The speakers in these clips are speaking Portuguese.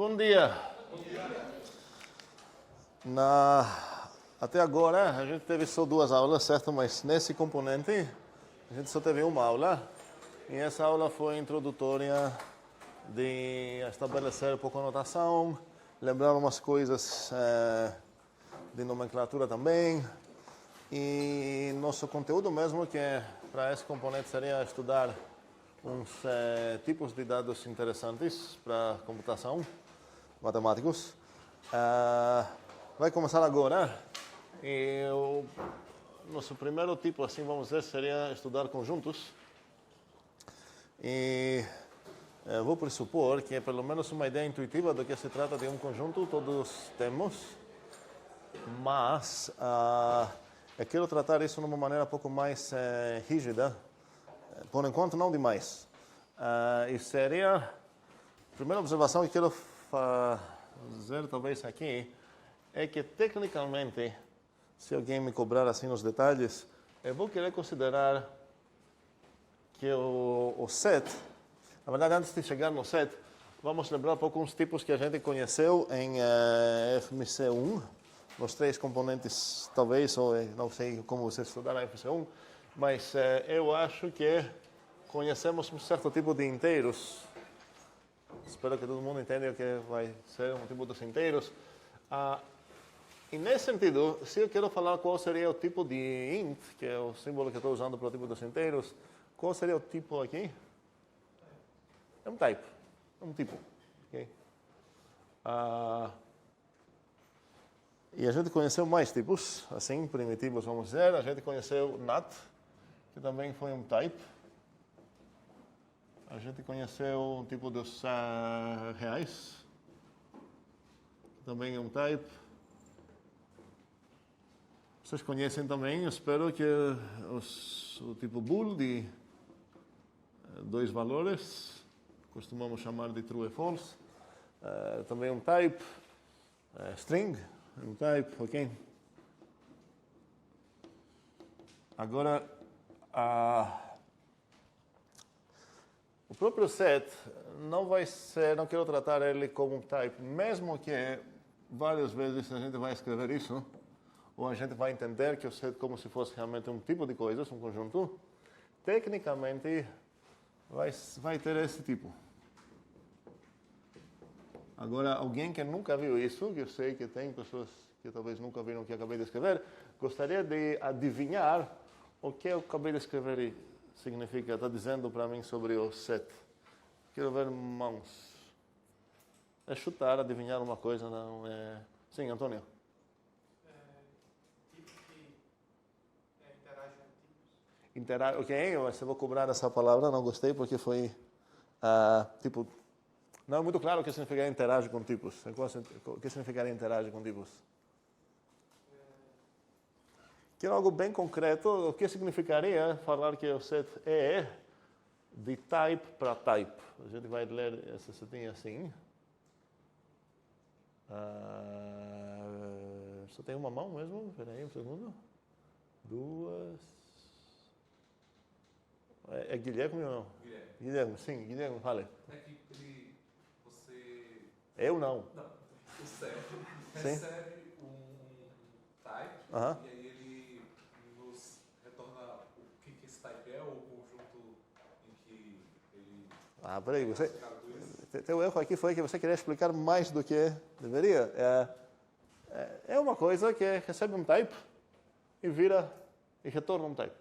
Bom dia. Até agora a gente teve só 2 aulas, certo? Mas nesse componente a gente só teve uma aula. E essa aula foi introdutória de estabelecer pouco notação, lembrar umas coisas de nomenclatura também. E nosso conteúdo mesmo, que para esse componente seria estudar uns tipos de dados interessantes para computação, matemáticos. Vai começar agora. E o nosso primeiro tipo, assim vamos dizer, seria estudar conjuntos. E vou pressupor que é pelo menos uma ideia intuitiva do que se trata de um conjunto, todos temos. Mas eu quero tratar isso de uma maneira um pouco mais rígida. Por enquanto, não demais. E seria a primeira observação que quero fazer, talvez aqui, é que, tecnicamente, se alguém me cobrar assim nos detalhes, eu vou querer considerar que o set, na verdade, antes de chegar no set, vamos lembrar um pouco uns tipos que a gente conheceu em FMC1, os 3 componentes, talvez, ou não sei como você estudar a FMC1, mas eu acho que conhecemos um certo tipo de inteiros. Espero que todo mundo entenda o que vai ser um tipo dos inteiros. E nesse sentido, se eu quero falar qual seria o tipo de int, que é o símbolo que eu estou usando para o tipo dos inteiros, qual seria o tipo aqui? É um type. É um tipo. Okay? E a gente conheceu mais tipos, assim, primitivos, vamos dizer. A gente conheceu nat, que também foi um type. A gente conheceu um tipo dos reais, que também é um type. Vocês conhecem também, espero que o tipo bool de 2 valores, costumamos chamar de true e false. Também um type, string, um type, ok? Agora, o próprio set não vai ser, não quero tratar ele como um type, mesmo que várias vezes a gente vai escrever isso, ou a gente vai entender que o set como se fosse realmente um tipo de coisas, um conjunto, tecnicamente vai ter esse tipo. Agora, alguém que nunca viu isso, que eu sei que tem pessoas que talvez nunca viram o que eu acabei de escrever, gostaria de adivinhar o que eu acabei de escrever significa, está dizendo para mim sobre o set. Quero ver mãos. É chutar, adivinhar uma coisa, não é... Sim, Antônio. Tipo que interage com tipos. Ok, eu vou cobrar essa palavra, não gostei porque foi, tipo, não é muito claro o que significa interage com tipos. O que significaria interage com tipos? Quero algo bem concreto. O que significaria falar que o set é de type para type? A gente vai ler essa setinha assim. Só tem uma mão mesmo? Espera aí um segundo. 2. É Guilherme ou não? Guilherme, sim. Guilherme, fale. É que você... Eu não. Não, o set Sim. recebe um type, e aí ele nos retorna o que esse type é, ou o conjunto em que ele... Peraí, teu erro aqui foi que você queria explicar mais do que deveria. É uma coisa que recebe um type e retorna um type.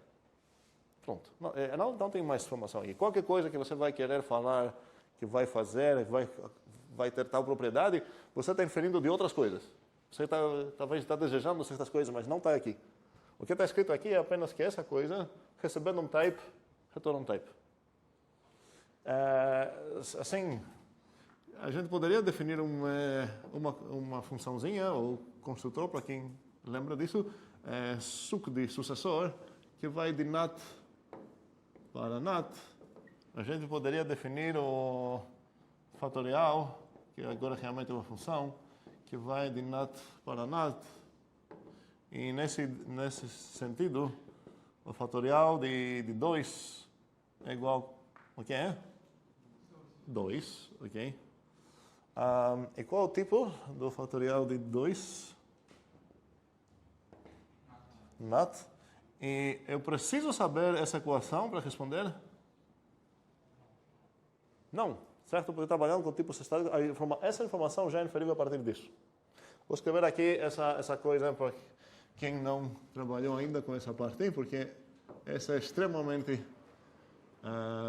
Pronto. Não tem mais informação aqui. Qualquer coisa que você vai querer falar, que vai fazer, vai ter tal propriedade, você está inferindo de outras coisas. Você talvez está desejando certas coisas, mas não está aqui. O que está escrito aqui é apenas que essa coisa, recebendo um type, retorna um type. Assim, a gente poderia definir uma funçãozinha, ou construtor, para quem lembra disso, suc de sucessor, que vai de nat para nat. A gente poderia definir o fatorial, que agora realmente é uma função, que vai de nat para nat. E nesse sentido, o fatorial de 2 é igual... O que é? 2, ok? E qual é o tipo do fatorial de 2? Nat. E eu preciso saber essa equação para responder? Não, certo? Porque trabalhando com tipos estáticos, essa informação já é inferível a partir disso. Vou escrever aqui essa coisa para quem não trabalhou ainda com essa parte, porque essa é extremamente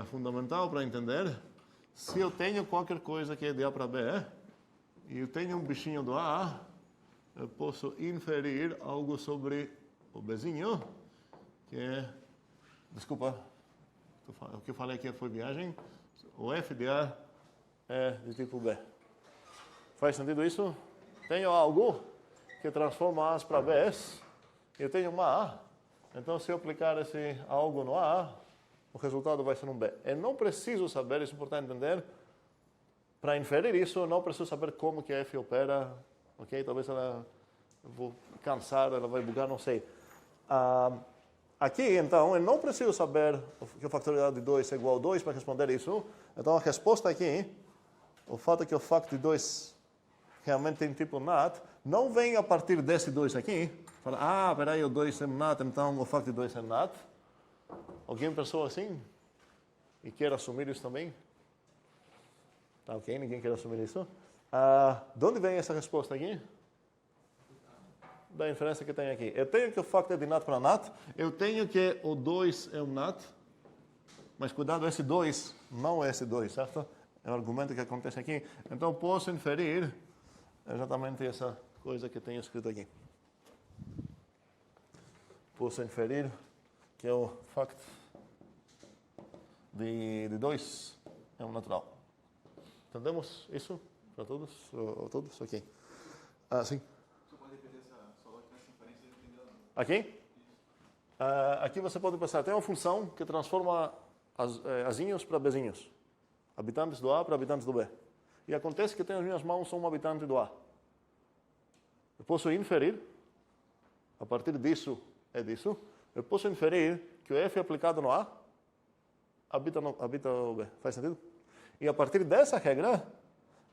fundamental para entender. Se eu tenho qualquer coisa que é de A para B, e eu tenho um bichinho do A, eu posso inferir algo sobre o Bzinho, que é... Desculpa, o que eu falei aqui foi viagem. O f de A é de tipo B. Faz sentido isso? Tenho algo que transforma A's para B's, e eu tenho uma A. Então, se eu aplicar esse algo no A, o resultado vai ser um B. Eu não preciso saber, isso é importante entender, para inferir isso, eu não preciso saber como que a F opera, ok? Talvez eu vou cansar, ela vai bugar, não sei. Aqui, então, eu não preciso saber que o factorial de 2 é igual a 2 para responder isso. Então, a resposta aqui, o fato que o fact de 2 realmente tem tipo NAT, não vem a partir desse 2 aqui. Fala, peraí, o 2 é NAT, então o fact de 2 é NAT. Alguém pensou assim? E quer assumir isso também? Tá ok, ninguém quer assumir isso. De onde vem essa resposta aqui? Da inferência que tem aqui. Eu tenho que o fact é de NAT para NAT. Eu tenho que o 2 é um NAT. Mas cuidado, esse 2 não é esse 2, certo? É o argumento que acontece aqui. Então, posso inferir exatamente essa coisa que tenho escrito aqui. Posso inferir que o fact de 2 é um natural. Entendemos isso para todos? Ou todos? Ok. Sim. Você pode repetir essa lógica nessa inferência e entender? Aqui? Aqui você pode pensar, tem uma função que transforma azinhos para bezinhos. Habitantes do A para habitantes do B. E acontece que tem as minhas mãos são um habitante do A. Eu posso inferir, a partir disso é disso, eu posso inferir que o F aplicado no A habita o B. Faz sentido? E a partir dessa regra,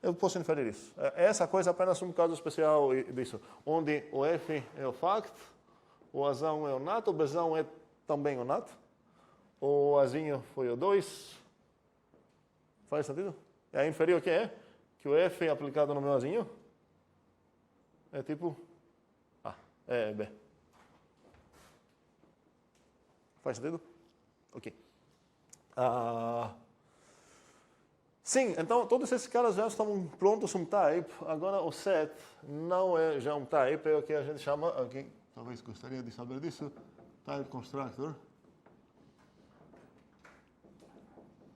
eu posso inferir isso. Essa coisa é apenas um caso especial disso, onde o F é o fact, o Azão é o NAT, o Bzão é também o NAT, o Azinho foi o 2. Faz sentido? E aí inferir o que é? Que o F aplicado no meu Azinho é tipo A, é B. Faz sentido? Ok. Sim, então todos esses caras já estão prontos um type. Agora o set não é já um type, é o que a gente chama, alguém talvez gostaria de saber disso, type constructor.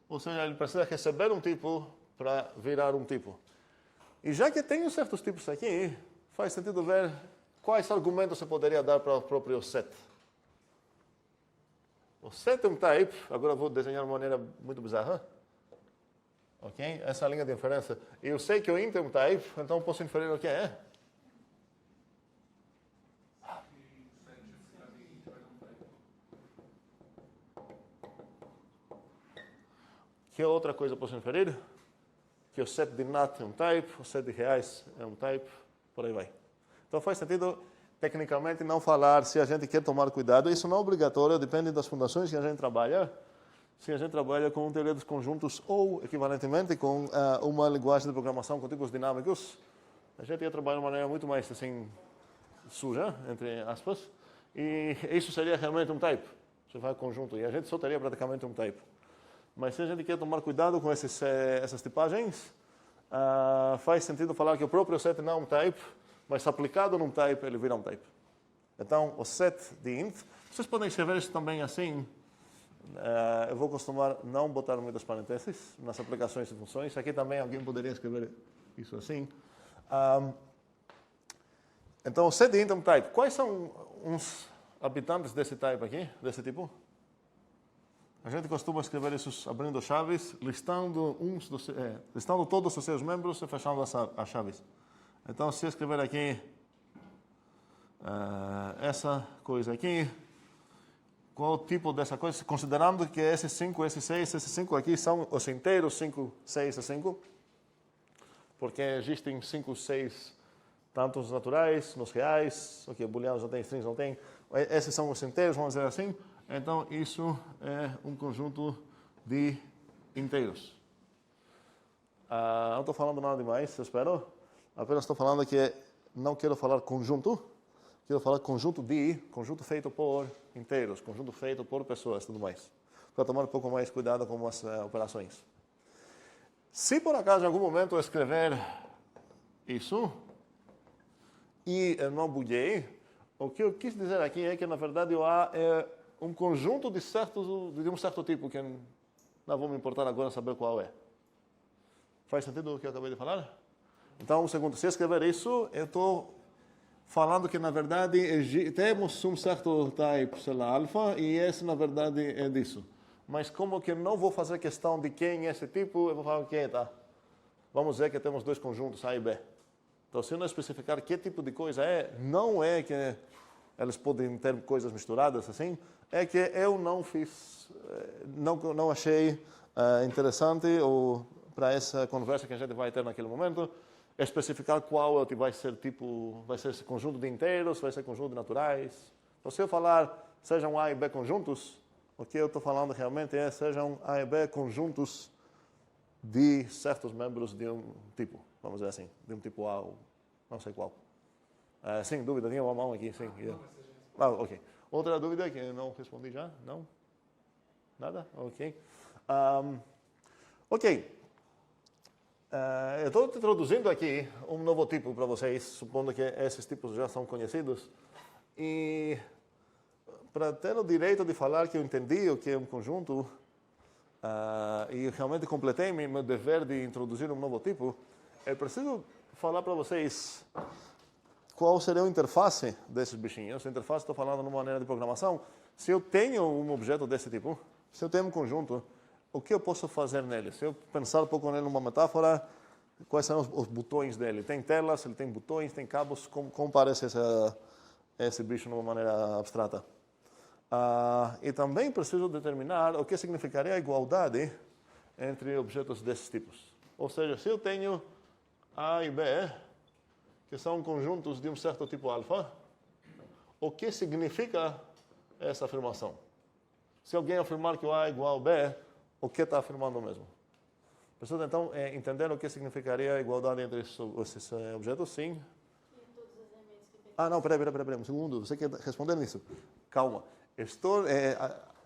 Ou seja, ele precisa receber um tipo para virar um tipo. E já que tem certos tipos aqui, faz sentido ver quais argumentos você poderia dar para o próprio set. O set é um type, agora eu vou desenhar de uma maneira muito bizarra. Ok? Essa é a linha de inferência. E eu sei que o int é um type, então posso inferir o que é. Que outra coisa posso inferir? Que o set de NAT é um type, o set de reais é um type, por aí vai. Então faz sentido, tecnicamente, não falar se a gente quer tomar cuidado. Isso não é obrigatório, depende das fundações que a gente trabalha. Se a gente trabalha com teoria dos conjuntos ou, equivalentemente, com uma linguagem de programação com tipos dinâmicos, a gente ia trabalhar de uma maneira muito mais assim, suja, entre aspas, e isso seria realmente um type. Você vai conjunto, e a gente só teria praticamente um type. Mas se a gente quer tomar cuidado com essas tipagens, faz sentido falar que o próprio set não é um type, mas aplicado num type, ele vira um type. Então, o set de int, vocês podem escrever isso também assim. Eu vou costumar não botar muitas parênteses nas aplicações de funções. Aqui também alguém poderia escrever isso assim. Então, o set de int é um type. Quais são uns habitantes desse type aqui, desse tipo? A gente costuma escrever isso abrindo chaves, listando todos os seus membros e fechando as chaves. Então, se eu escrever aqui essa coisa aqui, qual o tipo dessa coisa? Considerando que S5, S6, S5 aqui são os inteiros 5, 6 e 5. porque existem 5, 6 tantos naturais, nos reais, ok, booleanos não tem, strings não tem, esses são os inteiros, vamos dizer assim, então isso é um conjunto de inteiros. Não estou falando nada demais, eu espero, apenas estou falando que não quero falar conjunto, quero falar conjunto feito por inteiros, conjunto feito por pessoas, tudo mais. Para tomar um pouco mais cuidado com as operações. Se por acaso em algum momento eu escrever isso e eu não buguei, o que eu quis dizer aqui é que na verdade o A é um conjunto de um certo tipo, que não vou me importar agora saber qual é. Faz sentido o que eu acabei de falar? Então, segundo, se eu escrever isso, eu estou falando que na verdade temos um certo type, sei lá, alfa, e esse na verdade é disso. Mas como que eu não vou fazer questão de quem é esse tipo, eu vou falar que tá. Vamos dizer que temos dois conjuntos, A e B. Então, se eu não especificar que tipo de coisa é, não é que eles podem ter coisas misturadas assim, é que eu não fiz, não achei interessante ou para essa conversa que a gente vai ter naquele momento, especificar qual vai ser esse conjunto de inteiros, vai ser conjunto de naturais. Então, se eu falar sejam A e B conjuntos, o que eu estou falando realmente é sejam A e B conjuntos de certos membros de um tipo, vamos dizer assim, de um tipo A ou não sei qual. Sem dúvida, tinha uma mão aqui, sim. Ok. Outra dúvida que eu não respondi já? Não? Nada? Ok. Ok. Eu estou introduzindo aqui um novo tipo para vocês, supondo que esses tipos já são conhecidos. E para ter o direito de falar que eu entendi o que é um conjunto e realmente completei meu dever de introduzir um novo tipo, eu preciso falar para vocês qual seria a interface desses bichinhos. A interface, estou falando numa maneira de programação. Se eu tenho um objeto desse tipo, se eu tenho um conjunto, o que eu posso fazer nele? Se eu pensar um pouco nele numa metáfora, quais são os botões dele? Tem telas, ele tem botões, tem cabos, como parece esse bicho de uma maneira abstrata? E também preciso determinar o que significaria a igualdade entre objetos desses tipos. Ou seja, se eu tenho A e B, que são conjuntos de um certo tipo alfa, o que significa essa afirmação? Se alguém afirmar que o A é igual ao B, o que está afirmando mesmo? Precisa então entender o que significaria a igualdade entre esses objetos? Sim. Não, peraí, um segundo. Você quer responder nisso? Calma.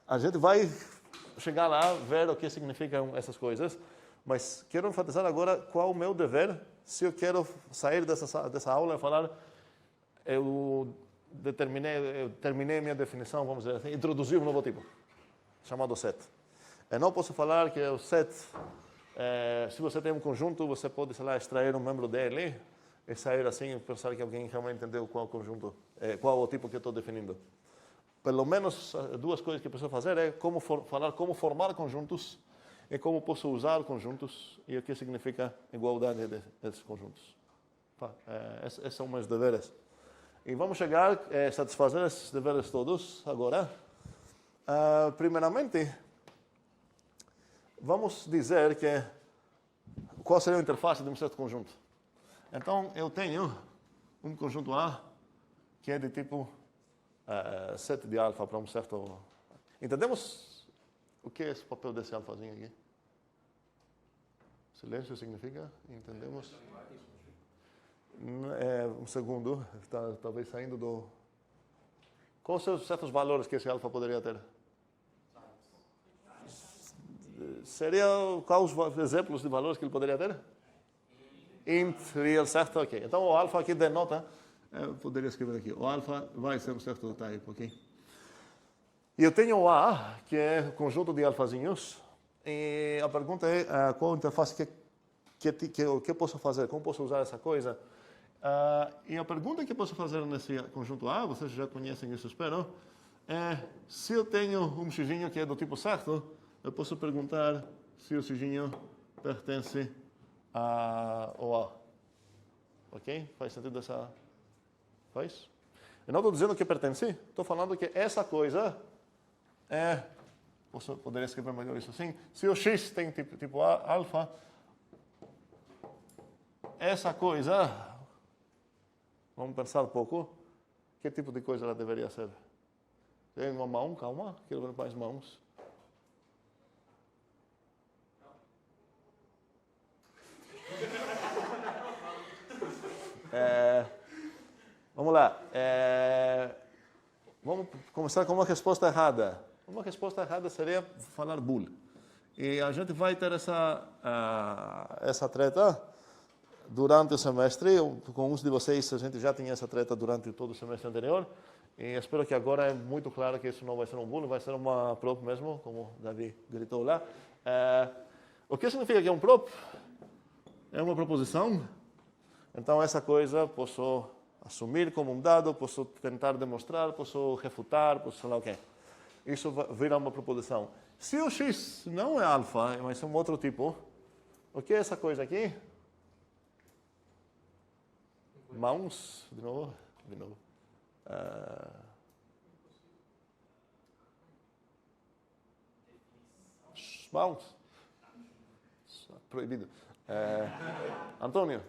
A gente vai chegar lá, ver o que significam essas coisas, mas quero enfatizar agora qual é o meu dever se eu quero sair dessa aula e falar eu terminei minha definição, vamos dizer assim, introduzi um novo tipo, chamado set. Eu não posso falar que o set, se você tem um conjunto, você pode, sei lá, extrair um membro dele e sair assim e pensar que alguém realmente entendeu qual conjunto, qual o tipo que eu estou definindo. Pelo menos duas coisas que eu preciso fazer é falar como formar conjuntos e como posso usar conjuntos e o que significa igualdade desses conjuntos. Esses são meus deveres. E vamos chegar a satisfazer esses deveres todos agora. Primeiramente, vamos dizer qual seria a interface de um certo conjunto. Então, eu tenho um conjunto A que é de tipo set de alfa para um certo... Entendemos o que é esse papel desse alfazinho aqui? Silêncio significa? Entendemos? Um segundo, está talvez saindo do... Quais são os certos valores que esse alfa poderia ter? Quais os exemplos de valores que ele poderia ter? Int, real, certo? Ok. Então o alfa aqui denota, eu poderia escrever aqui, o alfa vai ser um certo type, ok? E eu tenho o A, que é um conjunto de alfazinhos, e a pergunta é qual interface que eu posso fazer, como posso usar essa coisa? E a pergunta que eu posso fazer nesse conjunto A, vocês já conhecem isso, espero, é se eu tenho um xinho que é do tipo certo, eu posso perguntar se o xinho pertence ao A. Ok? Faz sentido essa... Faz? Eu não estou dizendo que pertence, estou falando que essa coisa poderia escrever melhor isso assim. Se o X tem tipo A, alfa, essa coisa, vamos pensar um pouco, que tipo de coisa ela deveria ser? Tem uma mão, calma, quero ver mais mãos. Vamos lá. Vamos começar com uma resposta errada. Uma resposta errada seria falar bull. E a gente vai ter essa treta durante o semestre. Com uns de vocês, a gente já tinha essa treta durante todo o semestre anterior. E espero que agora é muito claro que isso não vai ser um bull, vai ser uma prop mesmo, como o Davi gritou lá. O que significa que é um prop? É uma proposição. Então, essa coisa posso assumir como um dado, posso tentar demonstrar, posso refutar, posso sei lá o quê. Isso vira uma proposição. Se o x não é alfa, mas é um outro tipo, o que é essa coisa aqui? Mãos, de novo. Mãos. Proibido. Antônio.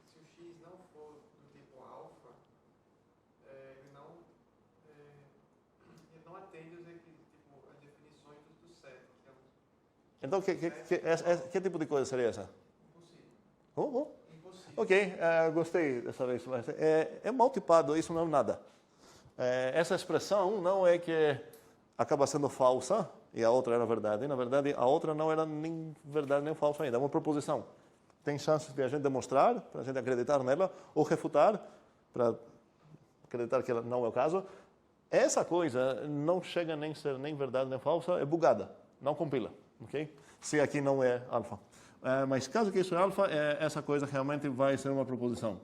Se o x não for do tipo alfa, ele não atende os as definições do set. Então, que tipo de coisa seria essa? Impossível. Impossível. Ok, gostei dessa vez. Mas é mal tipado, isso não é nada. Essa expressão não é que acaba sendo falsa e a outra era verdade. Na verdade, a outra não era nem verdade nem falsa ainda. É uma proposição. Tem chances de a gente demonstrar, para a gente acreditar nela, ou refutar, para acreditar que ela não é o caso. Essa coisa não chega nem a ser nem verdade nem falsa, é bugada, não compila. Okay? Se aqui não é alfa. Mas caso que isso é alfa, essa coisa realmente vai ser uma proposição.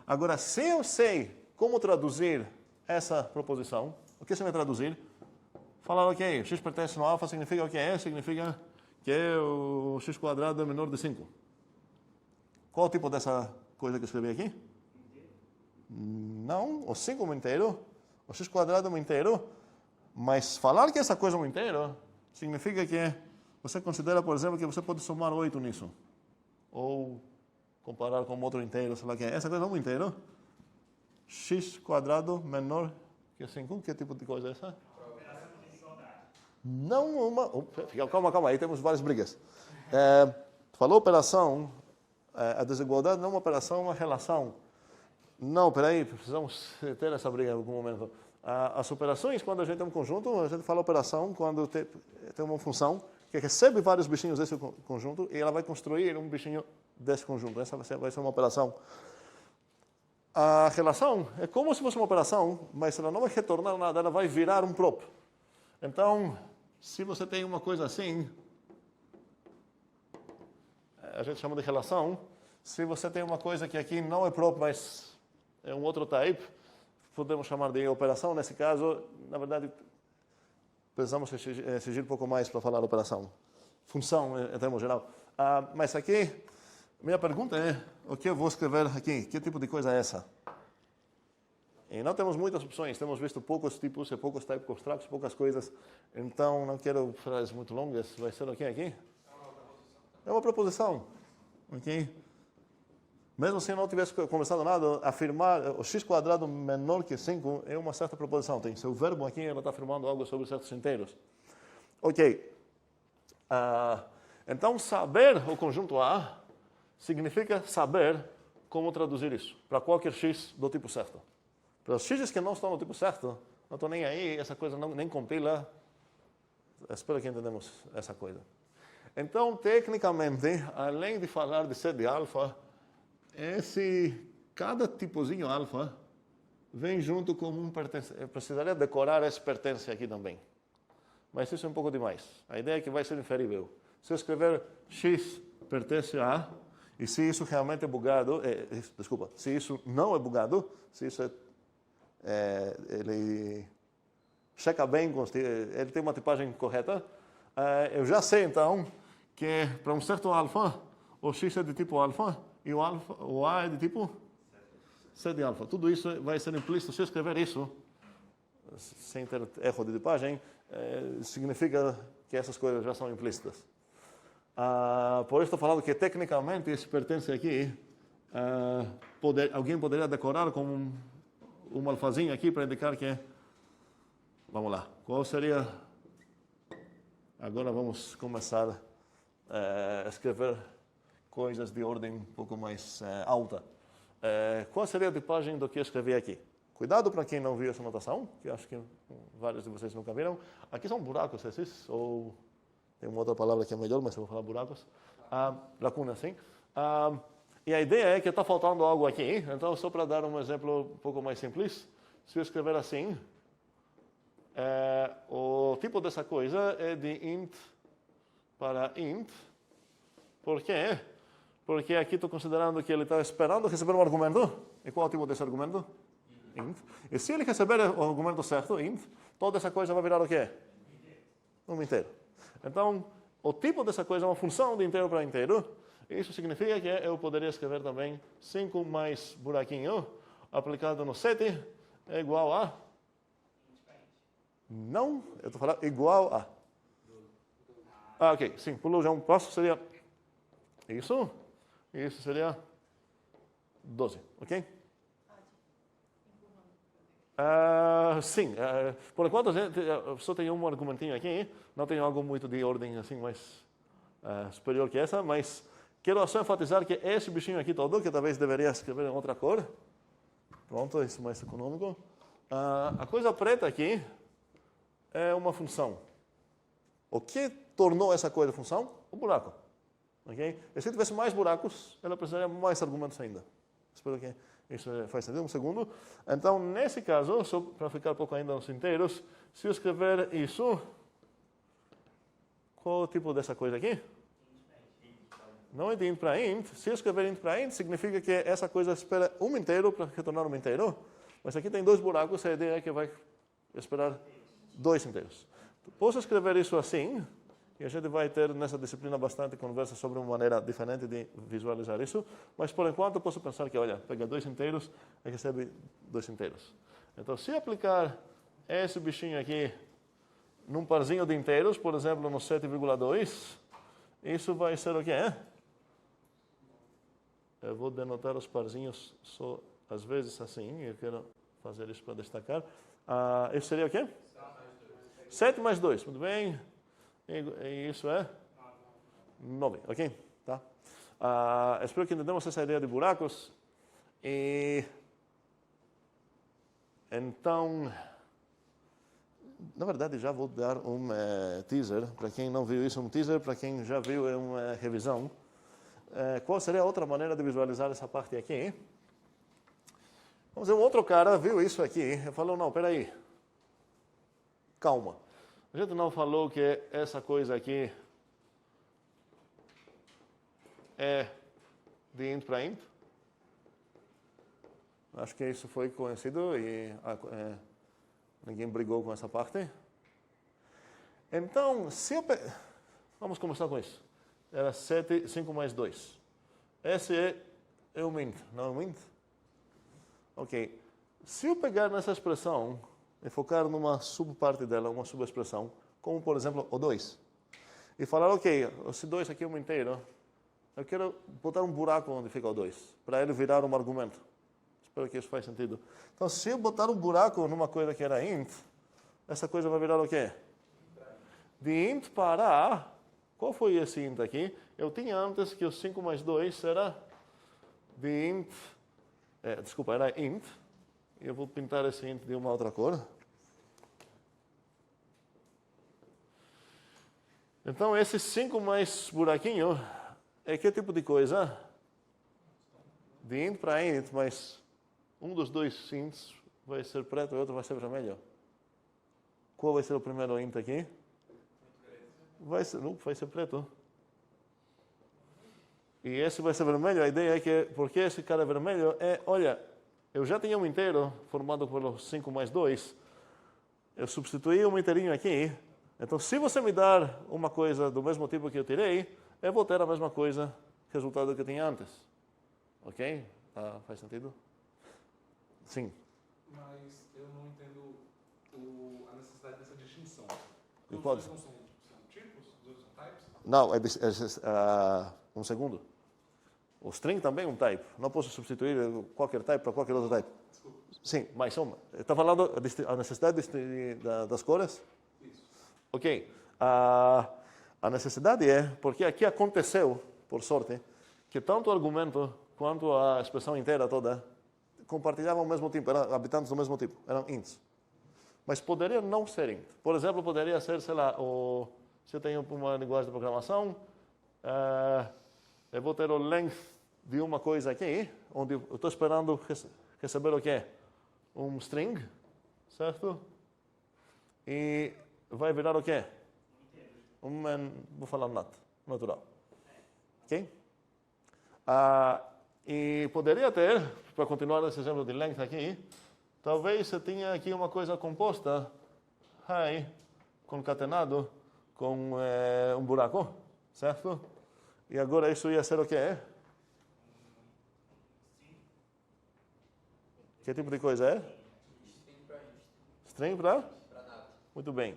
Agora, se eu sei como traduzir essa proposição, o que você vai traduzir? Falar, ok, x pertence no alfa significa o que é? Significa que o x quadrado é menor de 5. Qual o tipo dessa coisa que eu escrevi aqui? Não, o 5 é um inteiro, o x quadrado é um inteiro, mas falar que essa coisa é um inteiro significa que você considera, por exemplo, que você pode somar 8 nisso. Ou comparar com outro inteiro, sei lá o que é. Essa coisa é um inteiro. X quadrado menor que 5. Que tipo de coisa é essa? Não uma... Calma, aí temos várias brigas. Falou operação, a desigualdade não é uma operação, é uma relação. Não, peraí, precisamos ter essa briga em algum momento. As operações, quando a gente tem um conjunto, a gente fala operação quando tem uma função que recebe vários bichinhos desse conjunto e ela vai construir um bichinho desse conjunto. Essa vai ser uma operação. A relação é como se fosse uma operação, mas ela não vai retornar nada, ela vai virar um prop. Então, se você tem uma coisa assim, a gente chama de relação. Se você tem uma coisa que aqui não é prop, mas é um outro type, podemos chamar de operação. Nesse caso, na verdade, precisamos exigir um pouco mais para falar operação. Função, em termos geral. Mas aqui, minha pergunta é, o que eu vou escrever aqui? Que tipo de coisa é essa? E não temos muitas opções, temos visto poucos tipos e poucos type constructs, poucas coisas. Então, não quero frases muito longas. Vai ser o que aqui? É uma proposição. Ok? Mesmo se eu não tivesse conversado nada, afirmar o x quadrado menor que 5 é uma certa proposição. Tem seu verbo aqui, ela está afirmando algo sobre certos inteiros. Ok. Então, saber o conjunto A significa saber como traduzir isso para qualquer x do tipo certo. Para os x's que não estão no tipo certo, não estou nem aí, essa coisa nem compila. Espero que entendamos essa coisa. Então, tecnicamente, além de falar de set de alfa, cada tipozinho alfa vem junto com um pertence. Eu precisaria decorar esse pertence aqui também. Mas isso é um pouco demais. A ideia é que vai ser inferível. Se eu escrever x pertence a, e se isso realmente é bugado, se isso não é bugado, se isso ele checa bem, ele tem uma tipagem correta, eu já sei então que para um certo alfa, o x é de tipo alfa, e o A é de tipo set de alfa. Tudo isso vai ser implícito. Se eu escrever isso, sem ter erro de tipagem, significa que essas coisas já são implícitas. Por isso estou falando que tecnicamente isso pertence aqui. Alguém poderia decorar com um alfazinho aqui para indicar que... Vamos lá. Qual seria... Agora vamos começar a escrever coisas de ordem um pouco mais alta. Qual seria a tipagem do que eu escrevi aqui? Cuidado para quem não viu essa notação, que acho que vários de vocês nunca viram. Aqui são buracos esses, ou tem uma outra palavra que é melhor, mas eu vou falar buracos. Lacunas, sim. E a ideia é que está faltando algo aqui, então só para dar um exemplo um pouco mais simples, se eu escrever assim, o tipo dessa coisa é de int para int. Por quê? Porque aqui estou considerando que ele está esperando receber um argumento. E qual é o tipo desse argumento? Int. E se ele receber o argumento certo, int, toda essa coisa vai virar o quê? Um inteiro. Então, o tipo dessa coisa é uma função de inteiro para inteiro. Isso significa que eu poderia escrever também 5 mais buraquinho aplicado no 7 é igual a... Não, eu estou falando igual a... ok, sim, pulou já um passo, seria isso. Isso seria 12, ok? Sim, por enquanto só tem um argumentinho aqui, não tem algo muito de ordem assim mais superior que essa, mas quero só enfatizar que esse bichinho aqui todo, que talvez deveria escrever em outra cor, pronto, isso mais econômico, a coisa preta aqui é uma função. O que tornou essa coisa função? O buraco. Okay? E se tivesse mais buracos, ela precisaria mais argumentos ainda. Espero que isso faz sentido. Um segundo. Então, nesse caso, só para ficar um pouco ainda nos inteiros, se eu escrever isso, qual é o tipo dessa coisa aqui? Não é de int para int. Se eu escrever int para int, significa que essa coisa espera um inteiro para retornar um inteiro. Mas aqui tem 2 buracos, a ideia é que vai esperar 2 inteiros. Posso escrever isso assim, e a gente vai ter nessa disciplina bastante conversa sobre uma maneira diferente de visualizar isso, mas por enquanto posso pensar que, olha, pega 2 inteiros e recebe 2 inteiros. Então, se aplicar esse bichinho aqui num parzinho de inteiros, por exemplo, no 7,2, isso vai ser o quê? Eu vou denotar os parzinhos só às vezes assim, eu quero fazer isso para destacar. Isso seria o quê? 7 mais 2, muito bem. E isso é 9, ok? Tá? Espero que entendamos essa ideia de buracos. E então, na verdade, já vou dar um teaser. Para quem não viu isso, um teaser. Para quem já viu, é uma revisão. Qual seria a outra maneira de visualizar essa parte aqui? Vamos dizer, um outro cara viu isso aqui e falou, não, peraí. Calma. A gente não falou que essa coisa aqui é de int para int? Acho que isso foi conhecido e ninguém brigou com essa parte. Então, se eu... Vamos começar com isso. Era 7, 5 mais 2. Esse é um int, não é um int? Ok. Se eu pegar nessa expressão e focar numa subparte dela, uma subexpressão, como, por exemplo, o 2, e falar, ok, esse 2 aqui é um inteiro, eu quero botar um buraco onde fica o 2, para ele virar um argumento. Espero que isso faz sentido. Então, se eu botar um buraco numa coisa que era int, essa coisa vai virar o quê? De int para... Qual foi esse int aqui? Eu tinha antes que o 5 mais 2 era de int... desculpa, era int. Eu vou pintar esse int de uma outra cor. Então, esse 5 mais buraquinho é que tipo de coisa? De int para int, mas um dos 2 ints vai ser preto e o outro vai ser vermelho. Qual vai ser o primeiro int aqui? Vai ser preto. E esse vai ser vermelho. A ideia é que, porque esse cara é vermelho, olha, eu já tinha um inteiro formado pelo 5 mais 2. Eu substituí um inteirinho aqui. Então, se você me dar uma coisa do mesmo tipo que eu tirei, eu vou ter a mesma coisa, resultado que eu tinha antes. Ok? Faz sentido? Sim. Mas eu não entendo a necessidade dessa distinção. E Os pode. dois não são tipos? Os dois são types? Não, um segundo. O string também é um type. Não posso substituir qualquer type para qualquer outro type. Sim, mais uma. Está falando a necessidade das cores? Isso. Ok. A necessidade é porque aqui aconteceu, por sorte, que tanto o argumento quanto a expressão inteira toda compartilhavam o mesmo tipo, eram habitantes do mesmo tipo, eram ints. Mas poderia não ser int. Por exemplo, poderia ser, sei lá, se eu tenho uma linguagem de programação, eu vou ter o length de uma coisa aqui, onde eu estou esperando receber o quê? Um string, certo? E vai virar o quê? Vou falar natural. Ok? E poderia ter, para continuar esse exemplo de length aqui, talvez você tenha aqui uma coisa composta, hi, concatenado, com um buraco, certo? E agora isso ia ser o quê? Que tipo de coisa é? String para? Muito bem.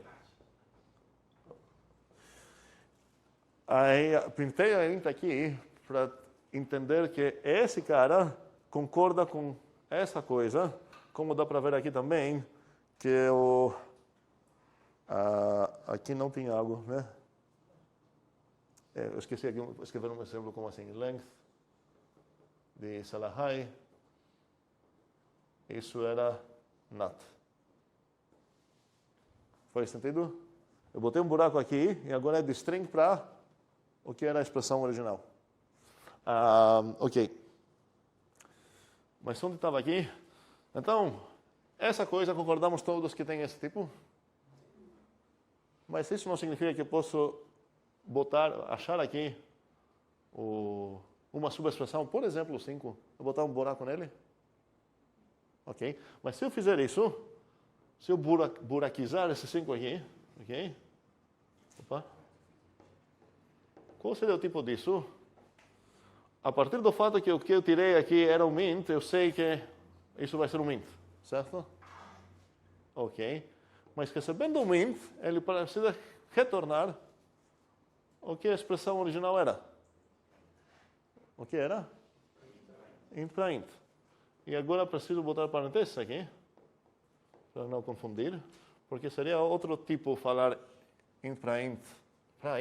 Aí pintei a int aqui para entender que esse cara concorda com essa coisa, como dá para ver aqui também, que aqui não tem algo, né? Eu esqueci aqui, escrever um exemplo como assim, length de Salahai, isso era not. Faz sentido? Eu botei um buraco aqui e agora é de string para o que era a expressão original. Ok. Mas onde estava aqui? Então, essa coisa concordamos todos que tem esse tipo? Mas isso não significa que eu posso achar aqui uma subexpressão, por exemplo, 5, eu botar um buraco nele? Ok? Mas se eu fizer isso, se eu buraquizar esse 5 aqui, ok? Opa. Qual seria o tipo disso? A partir do fato que o que eu tirei aqui era um int, eu sei que isso vai ser um int, certo? Ok. Mas recebendo um int, ele precisa retornar o que a expressão original era. O que era? Int para int. E agora preciso botar parênteses aqui, para não confundir, porque seria outro tipo falar int para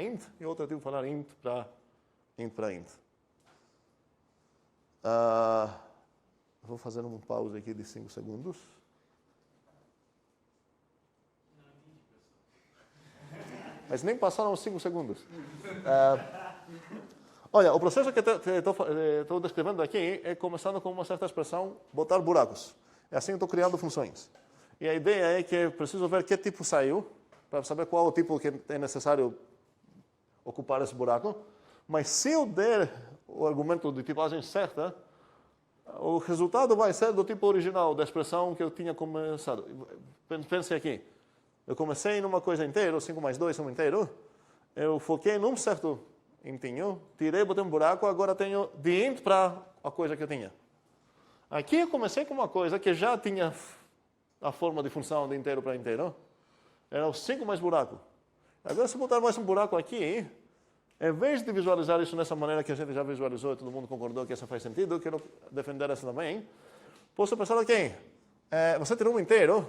int, e outro tipo falar int para int. Vou fazer uma pausa aqui de 5 segundos. Mas nem passaram os 5 segundos. Olha, o processo que estou descrevendo aqui é começando com uma certa expressão, botar buracos. É assim que estou criando funções. E a ideia é que preciso ver que tipo saiu, para saber qual o tipo que é necessário ocupar esse buraco. Mas se eu der o argumento de tipagem certa, o resultado vai ser do tipo original da expressão que eu tinha começado. Pense aqui. Eu comecei numa coisa inteira, 5 mais 2 é um inteiro. Eu foquei num certo intinho, tirei, botei um buraco, agora tenho de int para a coisa que eu tinha. Aqui eu comecei com uma coisa que já tinha a forma de função de inteiro para inteiro. Era o 5 mais buraco. Agora, se eu botar mais um buraco aqui, em vez de visualizar isso nessa maneira que a gente já visualizou e todo mundo concordou que essa faz sentido, eu quero defender essa também. Posso pensar, ok, você tirou um inteiro,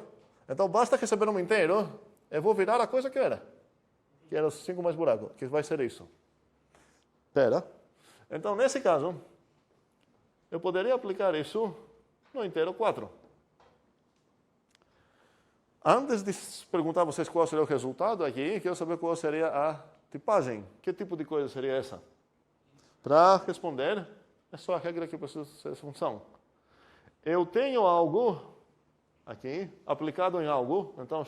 então basta receber um inteiro, eu vou virar a coisa que era os 5 mais buraco, que vai ser isso. Espera. Então, nesse caso, eu poderia aplicar isso no inteiro 4. Antes de perguntar a vocês qual seria o resultado aqui, quero saber qual seria a tipagem. Que tipo de coisa seria essa? Para responder, é só a regra que precisa ser essa função. Eu tenho algo aqui, aplicado em algo, então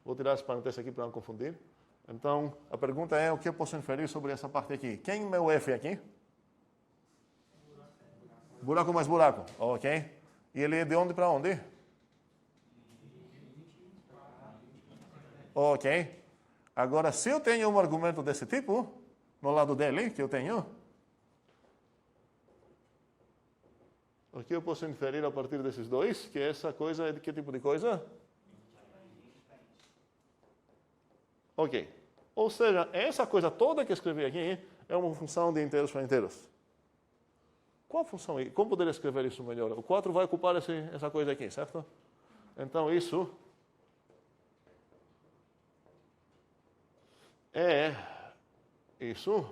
vou tirar esse parênteses aqui para não confundir. Então, a pergunta é o que eu posso inferir sobre essa parte aqui. Quem é meu F aqui? Buraco mais buraco, ok. E ele é de onde para onde? Ok. Agora, se eu tenho um argumento desse tipo, no lado dele, que eu tenho, o que eu posso inferir a partir desses dois? Que essa coisa é de que tipo de coisa? Ok. Ou seja, essa coisa toda que eu escrevi aqui é uma função de inteiros para inteiros. Qual função? Como poderia escrever isso melhor? O 4 vai ocupar essa coisa aqui, certo? Então, isso é isso.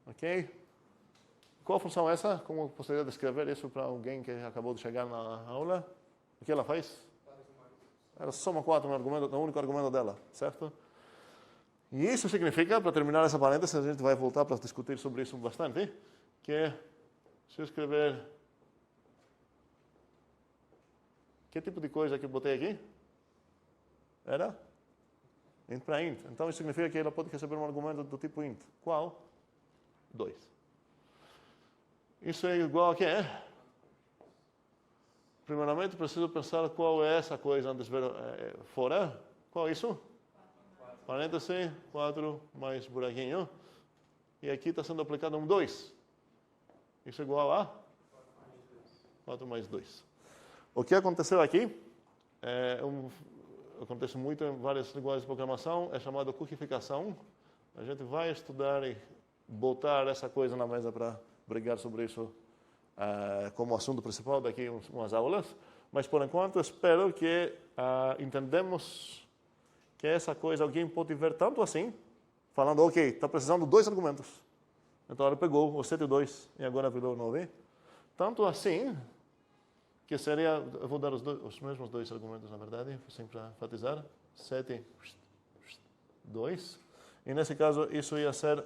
Ok? Qual função é essa? Como eu poderia descrever isso para alguém que acabou de chegar na aula? O que ela faz? Ela soma 4 no único argumento dela, certo? E isso significa, para terminar essa parêntese, a gente vai voltar para discutir sobre isso bastante, que se eu escrever... Que tipo de coisa que eu botei aqui? Era? Int para int. Então isso significa que ela pode receber um argumento do tipo int. Qual? 2. Isso é igual a quê? Primeiramente, preciso pensar qual é essa coisa antes de ver fora. Qual é isso? Parêntese, 4 mais buraquinho. E aqui está sendo aplicado um 2. Isso é igual a? 4 mais 2. O que aconteceu aqui, acontece muito em várias linguagens de programação, é chamado cuquificação. A gente vai estudar e botar essa coisa na mesa para brigar sobre isso como assunto principal daqui umas aulas. Mas, por enquanto, espero que entendemos que essa coisa alguém pode ver tanto assim, falando, ok, está precisando de 2 argumentos. Então, ela pegou o 7 e 2 e agora virou 9. Tanto assim, que seria, eu vou dar os mesmos 2 argumentos, na verdade, assim para enfatizar. 7, 2. E nesse caso, isso ia ser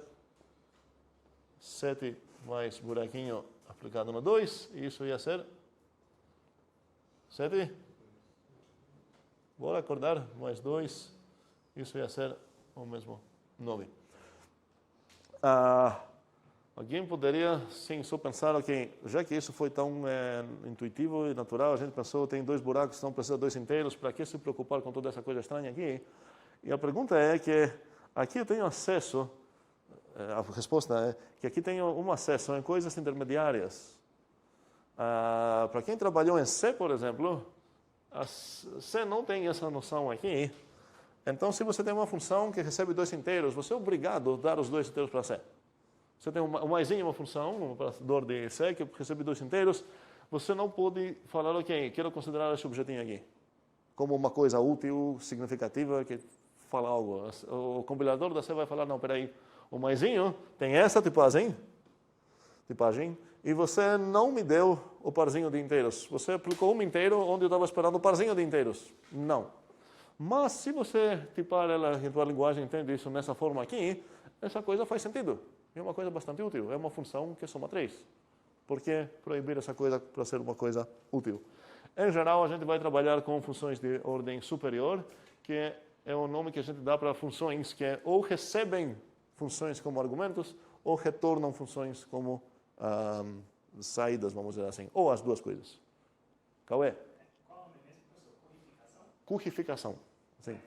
7 mais buraquinho aplicado no 2. E isso ia ser 7. Bora acordar, mais 2. Isso ia ser o mesmo 9. Alguém poderia, sim, só pensar, ok, já que isso foi tão intuitivo e natural, a gente pensou, tem 2 buracos, então precisa de 2 inteiros, para que se preocupar com toda essa coisa estranha aqui? E a pergunta é que aqui eu tenho acesso, a resposta é que aqui tenho um acesso em coisas intermediárias. Para quem trabalhou em C, por exemplo, C não tem essa noção aqui. Então, se você tem uma função que recebe 2 inteiros, você é obrigado a dar os 2 inteiros para C. Você tem uma maisinha, uma função, um operador de C que recebe 2 inteiros, você não pode falar, ok, quero considerar esse objetinho aqui como uma coisa útil, significativa, que fala algo. O compilador da C vai falar, não, peraí, o maisinho tem essa tipagem, e você não me deu o parzinho de inteiros. Você aplicou um inteiro onde eu estava esperando o parzinho de inteiros. Não. Mas se você tipar ela em tua linguagem, entende isso nessa forma aqui, essa coisa faz sentido. É uma coisa bastante útil. É uma função que soma 3. Por que proibir essa coisa para ser uma coisa útil? Em geral, a gente vai trabalhar com funções de ordem superior, que é o nome que a gente dá para funções que ou recebem funções como argumentos, ou retornam funções como saídas, vamos dizer assim. Ou as duas coisas. Qual é? Qual o nome mesmo, professor? Cuquificação. Sim.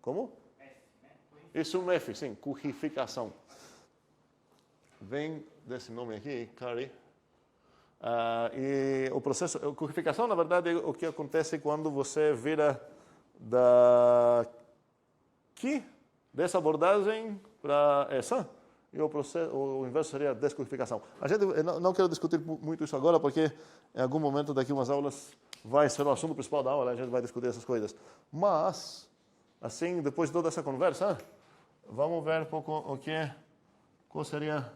Como? F, né? Isso é um F, sim. Cuquificação. Vem desse nome aqui, curry. E o processo, a cuquificação, na verdade, é o que acontece quando você vira dessa abordagem para essa. E o inverso seria a descuquificação. A gente não quero discutir muito isso agora, porque em algum momento daqui umas aulas vai ser o assunto principal da aula, a gente vai discutir essas coisas. Mas, assim, depois de toda essa conversa, vamos ver um pouco qual seria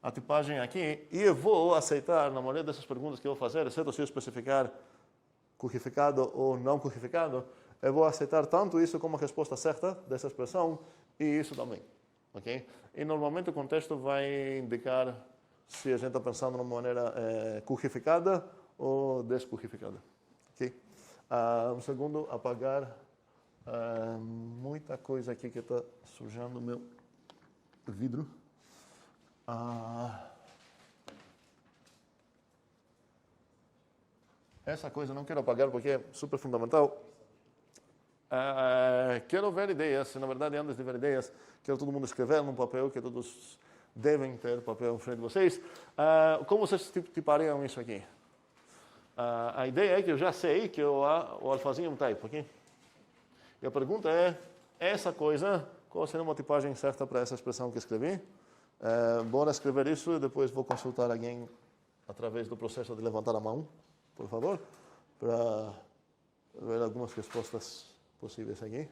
a tipagem aqui. E eu vou aceitar, na maioria dessas perguntas que eu vou fazer, exceto se eu especificar cuquificado ou não cuquificado, eu vou aceitar tanto isso como a resposta certa dessa expressão e isso também. Okay? E normalmente o contexto vai indicar se a gente está pensando de uma maneira cuquificada ou descuquificada. Okay? Um segundo, apagar muita coisa aqui que está sujando o meu vidro. Essa coisa não quero apagar porque é super fundamental. Quero ver ideias, na verdade, antes de ver ideias, quero todo mundo escrever num papel, que todos devem ter papel em frente de vocês. Como vocês tipariam isso aqui? A ideia é que eu já sei que o alfazinho é um type, ok? E a pergunta é, essa coisa, qual seria uma tipagem certa para essa expressão que escrevi? Bora escrever isso e depois vou consultar alguém através do processo de levantar a mão, por favor, para ver algumas respostas possíveis aqui.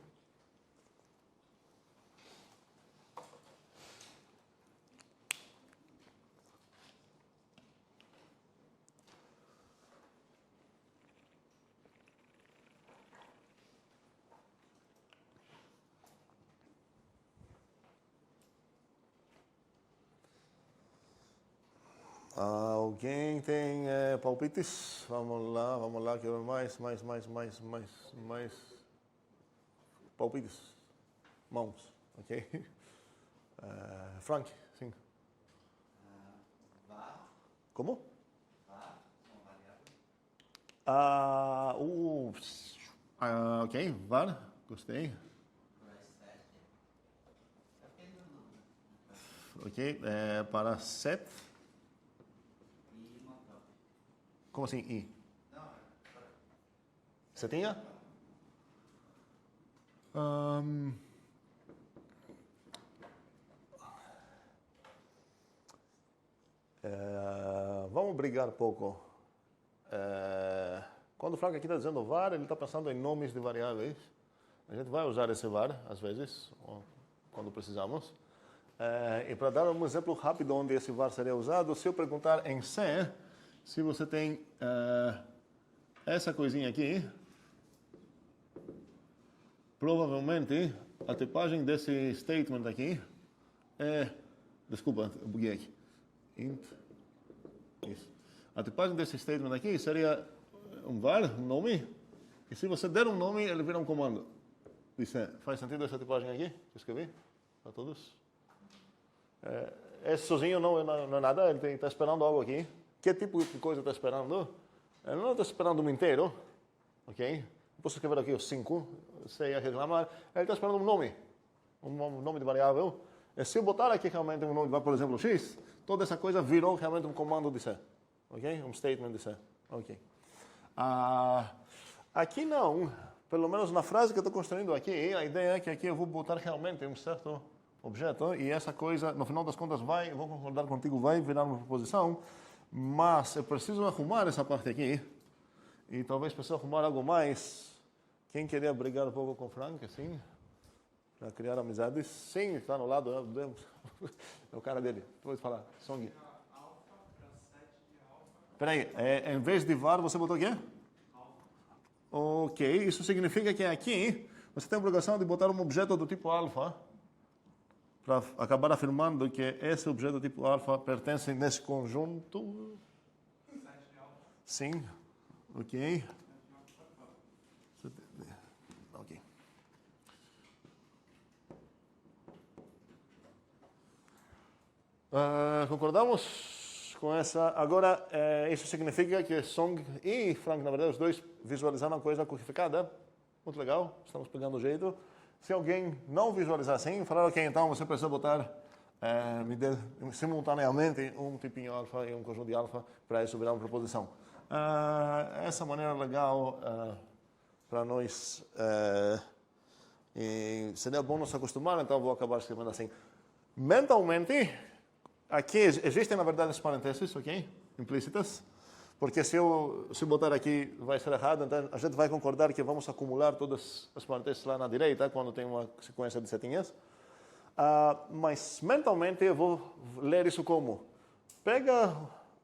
Alguém tem palpites? Vamos lá, quero mais. Palpites. Mãos, ok? Frank, sim. VAR. Como? VAR, são variáveis. Ok, VAR, gostei. Ok, para set. Como assim, I? Setinha? Vamos brigar um pouco. Quando o Frank aqui está dizendo var, ele está pensando em nomes de variáveis. A gente vai usar esse var, às vezes, quando precisamos. E para dar um exemplo rápido onde esse var seria usado, se eu perguntar em C, se você tem essa coisinha aqui, provavelmente a tipagem desse statement aqui é... Desculpa, eu buguei aqui. Int. Isso. A tipagem desse statement aqui seria um var, um nome, e se você der um nome, ele vira um comando. Faz sentido essa tipagem aqui que eu escrevi para todos? Esse sozinho não é nada, ele está esperando algo aqui. Que tipo de coisa está esperando? Ele não está esperando um inteiro, ok? Eu posso escrever aqui os 5, você ia reclamar. Ele está esperando um nome de variável. E se eu botar aqui realmente um nome de variável, por exemplo, x, toda essa coisa virou realmente um comando de C, ok? Um statement de C, ok? Aqui não, pelo menos na frase que eu estou construindo aqui, a ideia é que aqui eu vou botar realmente um certo objeto e essa coisa, no final das contas, eu vou concordar contigo, vai virar uma proposição. Mas eu preciso arrumar essa parte aqui. E talvez preciso arrumar algo mais. Quem queria brigar um pouco com o Frank, assim? Para criar amizades? Sim, está no lado. É o cara dele. Pode falar. Song. Espera aí. Em vez de var, você botou o quê? Ok. Isso significa que aqui você tem a obrigação de botar um objeto do tipo alfa para acabar afirmando que esse objeto tipo alfa pertence nesse conjunto. Sim. Ok. Ok. Concordamos com essa? Agora, isso significa que Song e Frank, na verdade, os dois visualizaram a coisa codificada. Muito legal. Estamos pegando o jeito. Se alguém não visualizar assim, falar, ok, então você precisa botar simultaneamente um tipinho alfa e um conjunto de alfa para isso virar uma proposição. Essa maneira legal para nós, e seria bom nos acostumar, então vou acabar escrevendo assim. Mentalmente, aqui existem na verdade as parênteses, ok? Implícitas. Porque se eu botar aqui vai ser errado, então a gente vai concordar que vamos acumular todas as parênteses lá na direita, quando tem uma sequência de setinhas. Mas mentalmente eu vou ler isso como: pega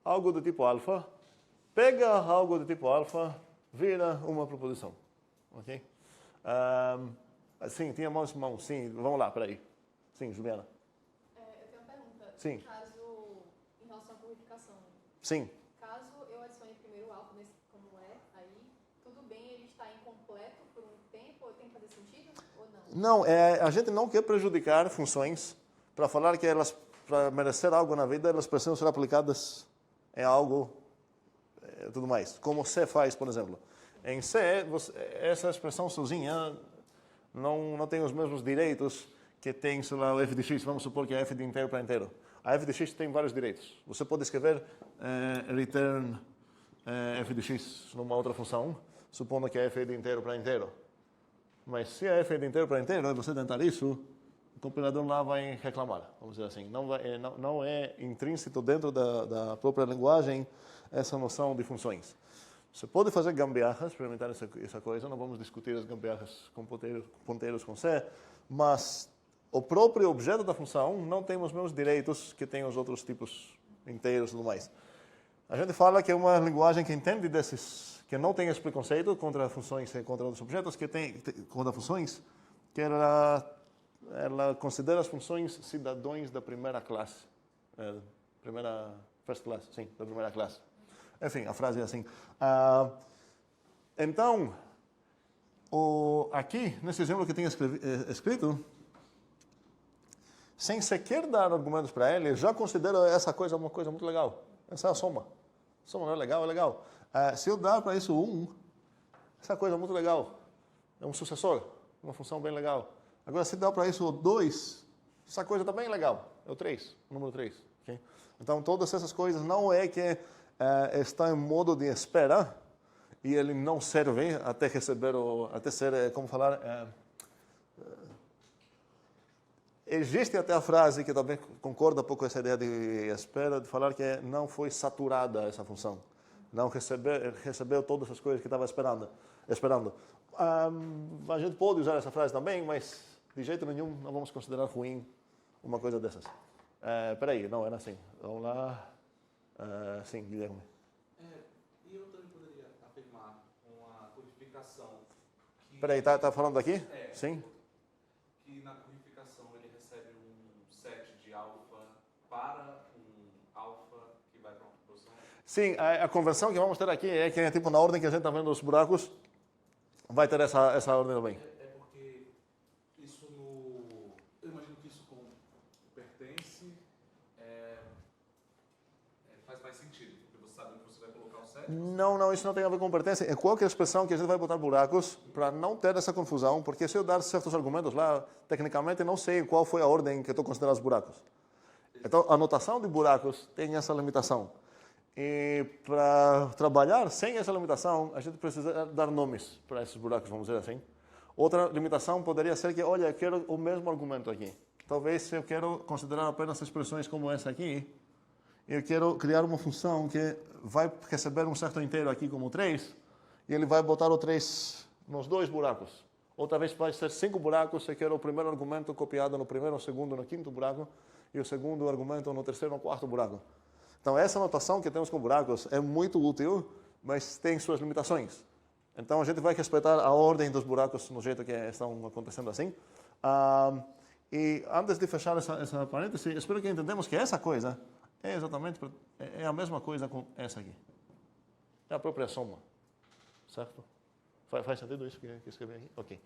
algo do tipo alfa, vira uma proposição. Ok? Sim, tinha mãos. Sim, vamos lá, peraí. Sim, Juliana. Eu tenho uma pergunta. Sim. Caso, em relação à purificação. Sim. Eu adicione primeiro o alfa como aí, tudo bem ele está incompleto por um tempo, ou tem que fazer sentido ou não? Não, a gente não quer prejudicar funções para falar que elas, para merecer algo na vida, elas precisam ser aplicadas em algo, tudo mais. Como C faz, por exemplo. Em C, essa expressão sozinha não tem os mesmos direitos que tem, sei lá, o f de x. Vamos supor que é f de inteiro para inteiro. A f de x tem vários direitos. Você pode escrever return f de x numa outra função, supondo que é f de inteiro para inteiro. Mas se é f de inteiro para inteiro, você tentar isso, o compilador lá vai reclamar, vamos dizer assim. Não é intrínseco dentro da própria linguagem essa noção de funções. Você pode fazer gambiarras, experimentar essa coisa, não vamos discutir as gambiarras com ponteiros com C, mas o próprio objeto da função não tem os mesmos direitos que tem os outros tipos inteiros e tudo mais. A gente fala que é uma linguagem que entende que não tem esse preconceito contra funções e contra outros objetos, que tem contra funções, que ela considera as funções cidadãos da primeira classe, first class, sim, da primeira classe. Enfim, a frase é assim. Então, aqui, nesse exemplo que eu tenho escrito, sem sequer dar argumentos para ele, já considero essa coisa uma coisa muito legal. Essa é a soma. Soma não é legal? É legal. Se eu dar para isso 1, essa coisa é muito legal. É um sucessor, uma função bem legal. Agora, se dar para isso 2, essa coisa também é legal. É o 3, o número 3. Okay? Então, todas essas coisas não é que está em modo de espera e ele não serve até receber, até ser, como falar... Existe até a frase que também concorda um pouco com essa ideia de espera, de falar que não foi saturada essa função. Não recebeu todas as coisas que estava esperando. A gente pode usar essa frase também, mas de jeito nenhum não vamos considerar ruim uma coisa dessas. Espera aí, não era assim. Vamos lá. Sim, Guilherme. E eu também poderia afirmar uma codificação que... Espera aí, tá falando aqui? Sim. Que na codificação ele recebe um set de alfa para um alfa que vai para uma posição. Sim, a conversão que vamos ter aqui é que, tipo, na ordem que a gente está vendo os buracos, vai ter essa ordem também. Porque isso eu imagino que isso com pertence faz mais sentido, porque você sabe onde você vai colocar o set. Não, isso não tem a ver com pertença. É qualquer expressão que a gente vai botar buracos para não ter essa confusão, porque se eu dar certos argumentos lá, tecnicamente não sei qual foi a ordem que eu estou considerando os buracos. Então, a notação de buracos tem essa limitação. E para trabalhar sem essa limitação, a gente precisa dar nomes para esses buracos, vamos dizer assim. Outra limitação poderia ser que, olha, eu quero o mesmo argumento aqui. Talvez se eu quero considerar apenas expressões como essa aqui, eu quero criar uma função que vai receber um certo inteiro aqui como 3, e ele vai botar o 3 nos 2 buracos. Outra vez vai ser 5 buracos, eu quero o primeiro argumento copiado no primeiro, no segundo, no quinto buraco, e o segundo argumento no terceiro, no quarto buraco. Então, essa notação que temos com buracos é muito útil, mas tem suas limitações. Então, a gente vai respeitar a ordem dos buracos no jeito que estão acontecendo assim. E antes de fechar essa parêntese, espero que entendamos que essa coisa é exatamente a mesma coisa com essa aqui. É a própria soma. Certo? Faz sentido isso que escrevi aqui? Ok.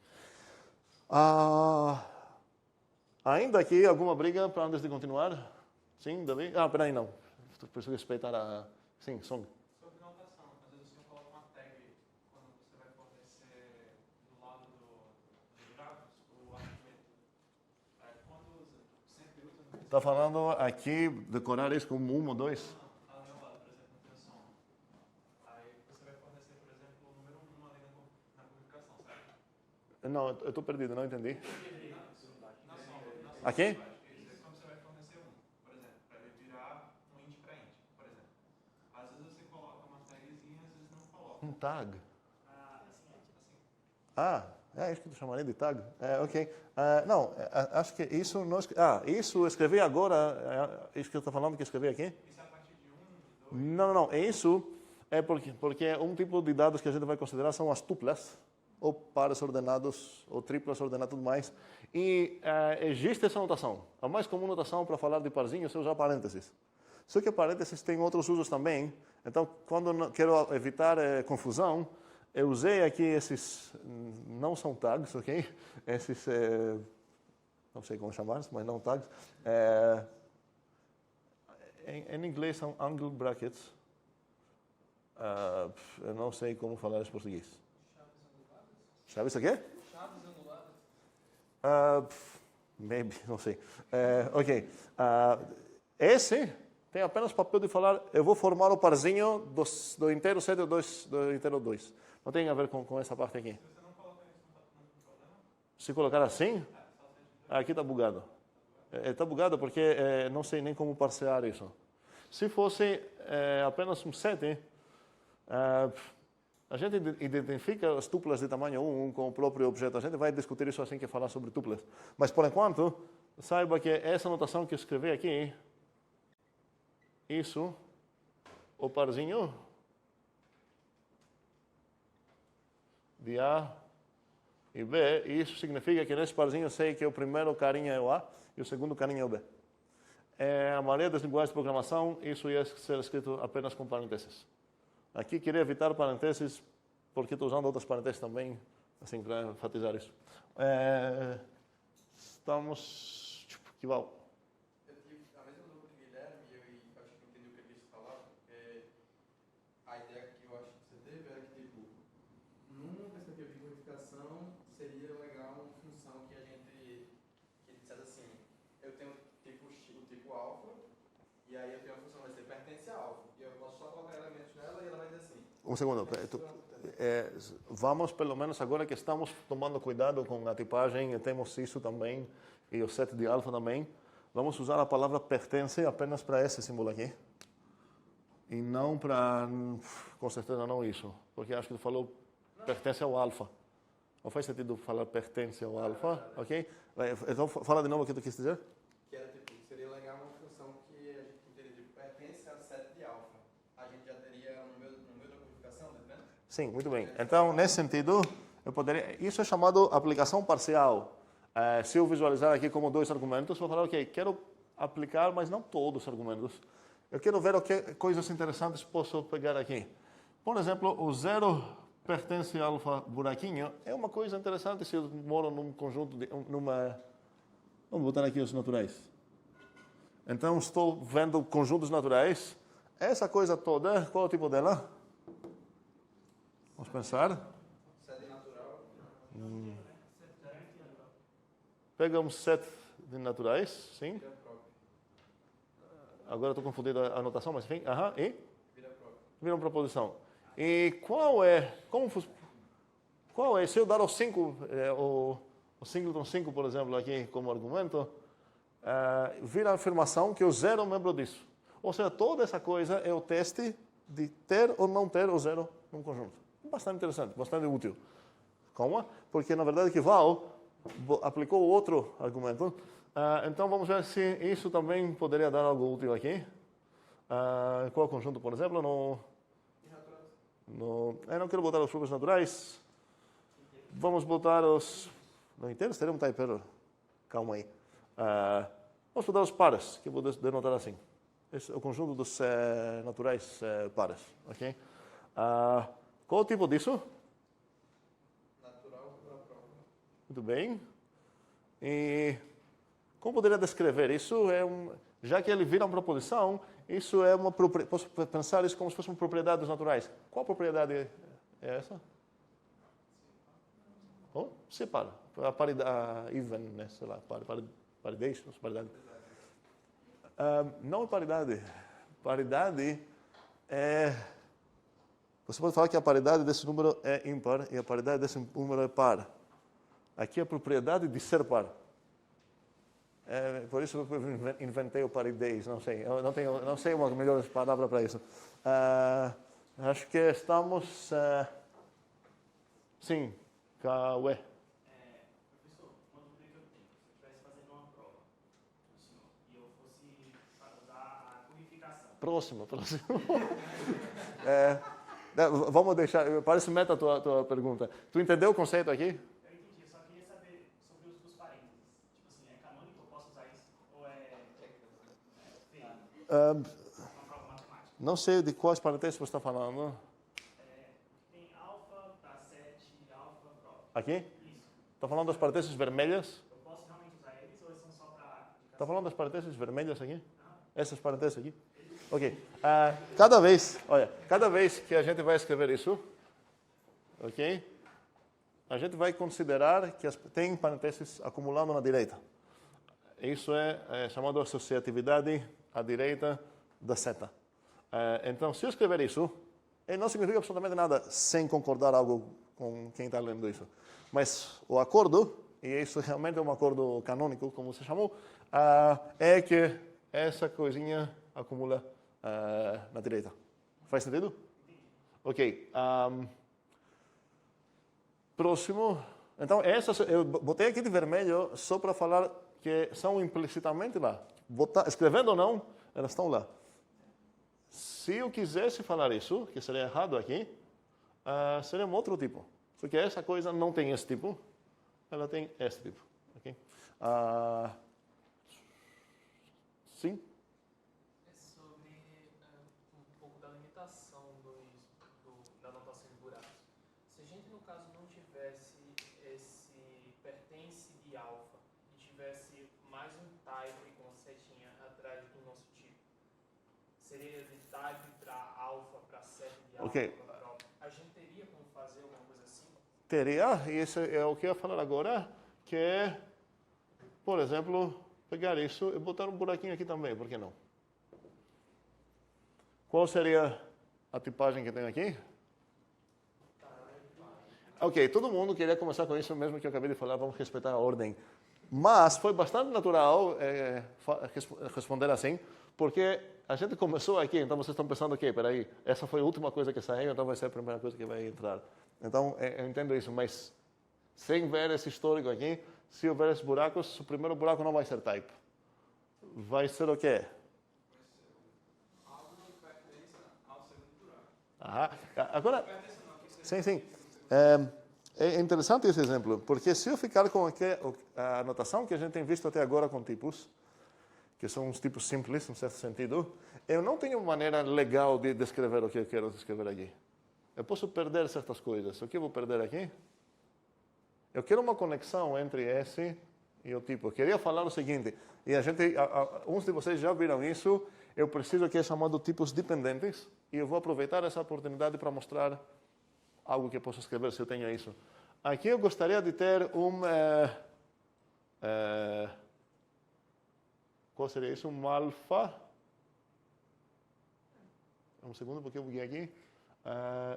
Ainda aqui alguma briga para antes de continuar? Sim, Davi? Peraí, não. Preciso respeitar a... Sim, Song. Sobre notação, às vezes você coloca uma tag quando você vai fornecer do lado dos grafos o argumento. Quando sempre usa... Está falando aqui, decorar isso como 1 ou 2? Ao meu lado, por exemplo, no teu som. Aí você vai fornecer, por exemplo, o número 1 ali na codificação, certo? Não, eu estou perdido, não entendi. Na soma. Aqui? Quando você vai fornecer 1, por exemplo, para ele virar um int para int, por exemplo. Às vezes você coloca uma tagzinha, às vezes não coloca. Um tag. Assim. É isso que tu chamaria de tag? Ok. Não, acho que isso não... isso eu escrevi agora, isso que eu estou falando que eu escrevi aqui? Isso é a partir de 1, de 2... Não, isso é porque um tipo de dados que a gente vai considerar são as tuplas, ou pares ordenados, ou triplas ordenadas e tudo mais. E existe essa notação. A mais comum notação para falar de parzinhos é usar parênteses. Só que parênteses tem outros usos também. Então, quando quero evitar confusão, eu usei aqui esses, não são tags, ok? Esses, não sei como chamar, mas não tags. Em inglês são angle brackets. Eu não sei como falar em português. Chaves o quê? Chaves anguladas. Maybe, não sei. Ok. Esse tem apenas papel de falar, eu vou formar o parzinho do inteiro C e do inteiro 2. Não tem a ver com essa parte aqui. Se você não colocar isso, não tem problema? Se colocar assim? Aqui está bugado. Está bugado porque não sei nem como parsear isso. Se fosse apenas um set, a gente identifica as tuplas de tamanho 1 com o próprio objeto. A gente vai discutir isso assim que falar sobre tuplas. Mas, por enquanto, saiba que essa notação que eu escrevi aqui, isso, o parzinho de A e B, e isso significa que nesse parzinho eu sei que o primeiro carinha é o A e o segundo carinha é o B. A maioria das linguagens de programação, isso ia ser escrito apenas com parênteses. Aqui queria evitar parênteses, porque estou usando outras parênteses também, assim, para enfatizar isso. Estamos... Que val? Eu tive a mesma dúvida do Guilherme e eu acho que entendi o que ele quis falar, porque a ideia que eu acho que você teve era que, tipo, numa perspectiva de codificação, seria legal uma função que a gente, que dissesse assim, eu tenho o tipo alfa, e aí eu tenho a função, vai ser pertence a alfa, e eu posso só colocar elementos nela e ela vai dizer assim. Um segundo. Vamos, pelo menos agora que estamos tomando cuidado com a tipagem, temos isso também, e o set de alfa também, vamos usar a palavra pertence apenas para esse símbolo aqui. E não para, com certeza não isso, porque acho que tu falou pertence ao alfa. Não faz sentido falar pertence ao alfa, ok? Então fala de novo o que tu quis dizer. Que era, tipo, seria legal uma função que a gente teria, tipo, pertence ao set de alfa. A gente já teria no meio da codificação, tá vendo? Sim, muito bem. Então, nesse sentido, eu poderia... Isso é chamado aplicação parcial. Se eu visualizar aqui como dois argumentos, eu vou falar, ok, quero aplicar, mas não todos os argumentos. Eu quero ver o que coisas interessantes posso pegar aqui. Por exemplo, o zero pertence a alfa buraquinho é uma coisa interessante se eu moro num conjunto, vamos botar aqui os naturais. Então, estou vendo conjuntos naturais. Essa coisa toda, qual é o tipo dela? Vamos pensar. Set natural. Pega um set de naturais, sim. Vira próprio. Agora estou confundindo a anotação, mas enfim. E? Vira próprio. Vira uma proposição. E qual é, se eu dar o 5, o singleton 5, por exemplo, aqui como argumento, vira a afirmação que o zero é um membro disso. Ou seja, toda essa coisa é o teste de ter ou não ter o zero num conjunto. Bastante interessante, bastante útil. Como? Porque, na verdade, que Val aplicou outro argumento. Então, vamos ver se isso também poderia dar algo útil aqui. Qual conjunto, por exemplo? Eu não quero botar os próprios naturais. Vamos botar os... Não inteiros? Teria um type error. Calma aí. Vamos botar os pares, que eu vou denotar assim. Esse é o conjunto dos naturais pares. Ok? Qual o tipo disso? Natural vira próprio. Muito bem. E como poderia descrever isso? Já que ele vira uma proposição, isso é uma posso pensar isso como se fosse uma propriedade dos naturais. Qual propriedade é essa? Separa. A paridade, even, né? Sei lá, paridade. Não é paridade. Paridade é... Você pode falar que a paridade desse número é ímpar e a paridade desse número é par. Aqui é a propriedade de ser par. Por isso eu inventei o paridez, não sei. Eu não sei uma melhor palavra para isso. Acho que estamos... sim, Cauê. Professor, quanto tempo eu tenho? Se eu estivesse fazendo uma prova do senhor e eu fosse usar a codificação. Próximo. Vamos deixar... Parece meta a tua pergunta. Tu entendeu o conceito aqui? Eu entendi, eu só queria saber sobre o uso dos parênteses. Tipo assim, é canônico, eu posso usar isso? Ou feio? Uma prova matemática. Não sei de quais parênteses você está falando. Tem alfa, dá 7, alfa, prova. Aqui? Isso. Está falando das parênteses vermelhas? Eu posso realmente usar eles ou eles são só para... Está falando das parênteses vermelhas aqui? Essas parênteses aqui? Ok. Cada vez que a gente vai escrever isso, ok? A gente vai considerar que tem parênteses acumulando na direita. Isso é chamado associatividade à direita da seta. Então, se eu escrever isso, não significa absolutamente nada sem concordar algo com quem está lendo isso. Mas o acordo e isso realmente é um acordo canônico, como você chamou, é que essa coisinha acumula na direita. Faz sentido? Ok. Próximo. Então, essas eu botei aqui de vermelho só para falar que são implicitamente lá. Escrevendo ou não, elas estão lá. Se eu quisesse falar isso, que seria errado aqui, seria um outro tipo. Só que essa coisa não tem esse tipo, ela tem esse tipo. Okay? Sim? É sobre um pouco da limitação da notação de buracos. Se a gente, no caso, não tivesse esse pertence de alfa e tivesse mais um type com setinha atrás do nosso tipo, seria de type para alfa, para set de alfa, Ok. a gente teria como fazer alguma coisa assim? Teria, e isso é o que eu ia falar agora, que é, por exemplo, pegar isso e botar um buraquinho aqui também, por que não? Qual seria a tipagem que tem aqui? Ok, todo mundo queria começar com isso mesmo que eu acabei de falar, vamos respeitar a ordem. Mas foi bastante natural responder assim, porque a gente começou aqui, então vocês estão pensando que, peraí, essa foi a última coisa que saiu, então vai ser a primeira coisa que vai entrar. Então, eu entendo isso, mas sem ver esse histórico aqui, se houver esses buracos, o primeiro buraco não vai ser type. Vai ser o quê? Algo que pertence ao segundo buraco. Agora, sim. É interessante esse exemplo, porque se eu ficar com a notação que a gente tem visto até agora com tipos, que são uns tipos simples, em certo sentido, eu não tenho maneira legal de descrever o que eu quero descrever aqui. Eu posso perder certas coisas. O que eu vou perder aqui? Eu quero uma conexão entre esse e o tipo. Eu queria falar o seguinte, e uns de vocês já viram isso, eu preciso que é chamado tipos dependentes, e eu vou aproveitar essa oportunidade para mostrar algo que eu posso escrever se eu tenho isso. Aqui eu gostaria de ter qual seria isso? Um alfa. Um segundo, porque eu buguei aqui.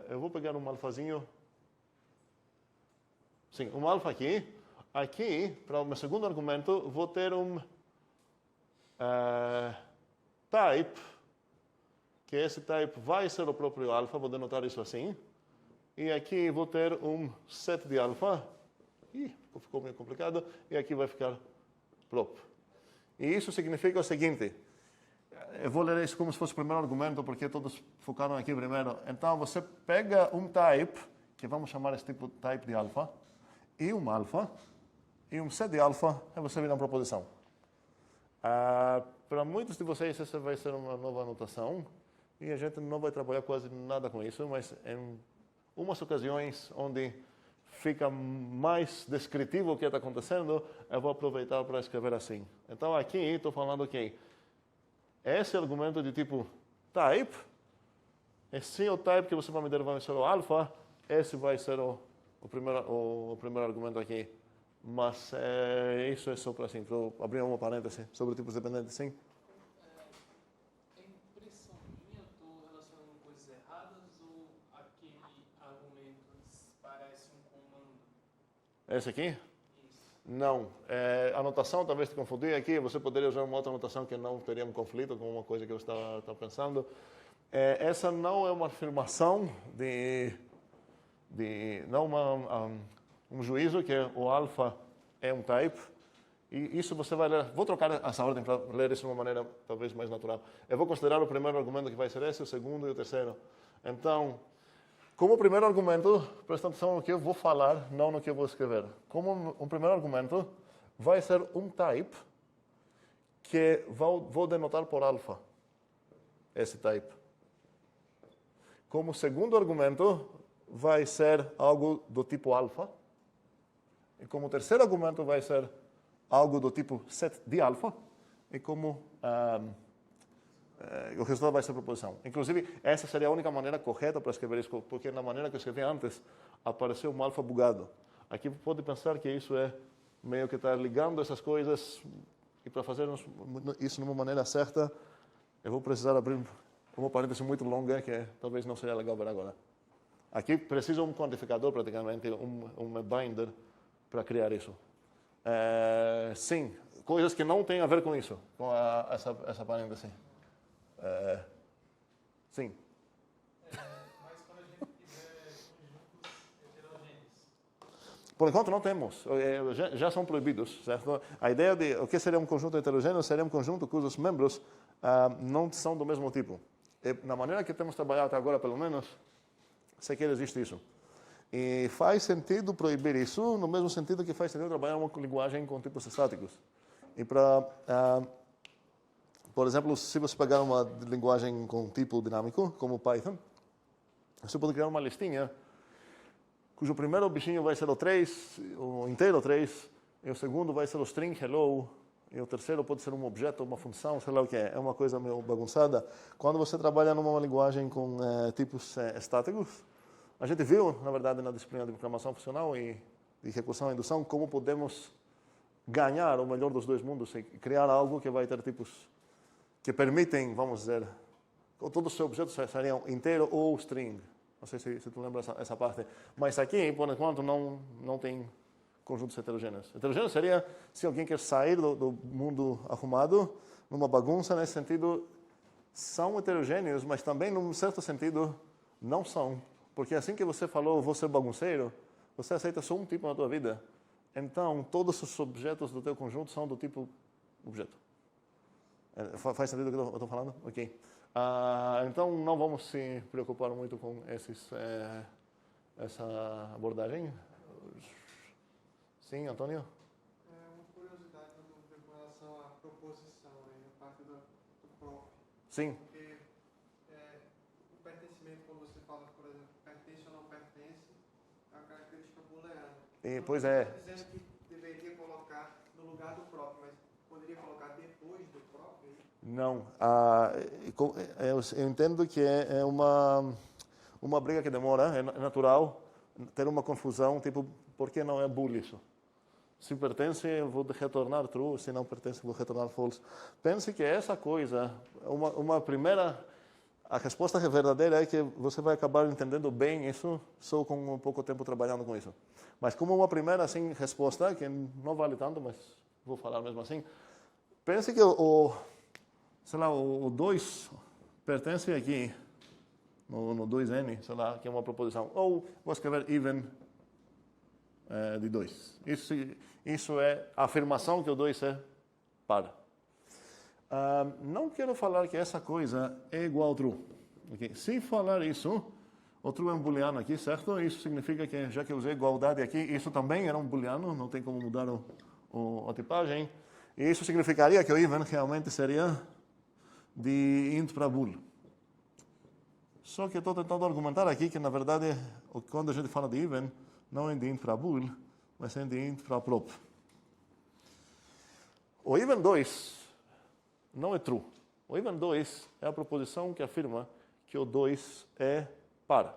Eu vou pegar um alfazinho. Sim, um alfa aqui. Aqui, para o meu segundo argumento, vou ter um type, que esse type vai ser o próprio alfa, vou denotar isso assim. E aqui vou ter um set de alfa. Ficou meio complicado. E aqui vai ficar prop. E isso significa o seguinte. Eu vou ler isso como se fosse o primeiro argumento, porque todos focaram aqui primeiro. Então, você pega um type, que vamos chamar esse tipo type de alfa, e um set de alfa, e você vira uma proposição. Para muitos de vocês, essa vai ser uma nova anotação, e a gente não vai trabalhar quase nada com isso, mas em umas ocasiões onde fica mais descritivo o que está acontecendo, eu vou aproveitar para escrever assim. Então, aqui estou falando que esse argumento de tipo type, esse o type que você vai me dar vai ser o alfa, esse vai ser o primeiro argumento aqui. Mas isso é só para assim, para abrir uma parêntese sobre tipos dependentes, sim. É impressão minha, eu estou relacionando coisas erradas ou aquele argumento parece um comando? Esse aqui? Isso. Não. A anotação talvez te confundir aqui. Você poderia usar uma outra anotação que não teria um conflito com uma coisa que você está pensando. Essa não é uma afirmação não um juízo que o alfa é um type. E isso você vai ler. Vou trocar essa ordem para ler isso de uma maneira talvez mais natural. Eu vou considerar o primeiro argumento que vai ser esse, o segundo e o terceiro. Então, como primeiro argumento, presta atenção no que eu vou falar, não no que eu vou escrever. Como um primeiro argumento, vai ser um type que vou denotar por alfa, esse type. Como segundo argumento, vai ser algo do tipo alfa. E como terceiro argumento, vai ser algo do tipo set de alfa. E como o resultado vai ser proposição. Inclusive, essa seria a única maneira correta para escrever isso, porque na maneira que eu escrevi antes, apareceu um alfa bugado. Aqui pode pensar que isso é meio que está ligando essas coisas, e para fazer isso de uma maneira certa, eu vou precisar abrir uma parêntese muito longa, que talvez não seria legal ver agora. Aqui precisa um quantificador, praticamente, um binder, para criar isso. Sim, coisas que não têm a ver com isso, com essa parêntese. Sim. Mas quando a gente tiver conjuntos heterogêneos, Por enquanto não temos, já são proibidos, certo? A ideia de o que seria um conjunto heterogêneo seria um conjunto cujos membros não são do mesmo tipo. E, na maneira que temos trabalhado até agora, pelo menos, sei que existe isso. E faz sentido proibir isso no mesmo sentido que faz sentido trabalhar uma linguagem com tipos estáticos. E por exemplo, se você pegar uma linguagem com tipo dinâmico, como Python, você pode criar uma listinha cujo primeiro bichinho vai ser o 3, o inteiro 3, e o segundo vai ser o string hello, e o terceiro pode ser um objeto, uma função, sei lá o que é. É uma coisa meio bagunçada. Quando você trabalha numa linguagem com tipos estáticos, a gente viu, na verdade, na disciplina de programação funcional e de recursão e indução, como podemos ganhar o melhor dos dois mundos e criar algo que vai ter tipos que permitem, vamos dizer, todos os seus objetos seriam inteiro ou string. Não sei se tu lembra essa parte. Mas aqui, por enquanto, não tem conjuntos heterogêneos. Heterogêneo seria se alguém quer sair do mundo arrumado, numa bagunça, nesse sentido, são heterogêneos, mas também, num certo sentido, não são. Porque assim que você falou, vou ser bagunceiro, você aceita só um tipo na tua vida. Então, todos os objetos do teu conjunto são do tipo objeto. Faz sentido o que eu estou falando? Ok. Então, não vamos se preocupar muito com essa abordagem. Sim, Antônio? Uma curiosidade com relação à proposição, na parte do prof. Sim. Porque o pertencimento, quando você fala, por exemplo, pertence ou não pertence, é uma característica booleana. Pois Não é. está dizendo que deveria colocar no lugar do próprio, mas poderia colocar depois do próprio? Não. Eu entendo que é uma briga que demora, é natural ter uma confusão, tipo, por que não é bool isso? Se pertence, eu vou retornar true, se não pertence, vou retornar false. Pense que essa coisa, uma primeira... A resposta verdadeira é que você vai acabar entendendo bem isso só com um pouco tempo trabalhando com isso. Mas como uma primeira assim, resposta, que não vale tanto, mas vou falar mesmo assim, pense que o 2 pertence aqui, no 2n, sei lá, que é uma proposição. Ou vou escrever even de 2. Isso é a afirmação que o 2 é par. Não quero falar que essa coisa é igual ao true. Okay? Se falar isso, o true é um booleano aqui, certo? Isso significa que, já que eu usei igualdade aqui, isso também era um booleano, não tem como mudar a tipagem. E isso significaria que o even realmente seria de int para bool. Só que eu estou tentando argumentar aqui que, na verdade, quando a gente fala de even, não é de int para bool, mas é de int para prop. O even 2 não é true. O even 2 é a proposição que afirma que o 2 é par.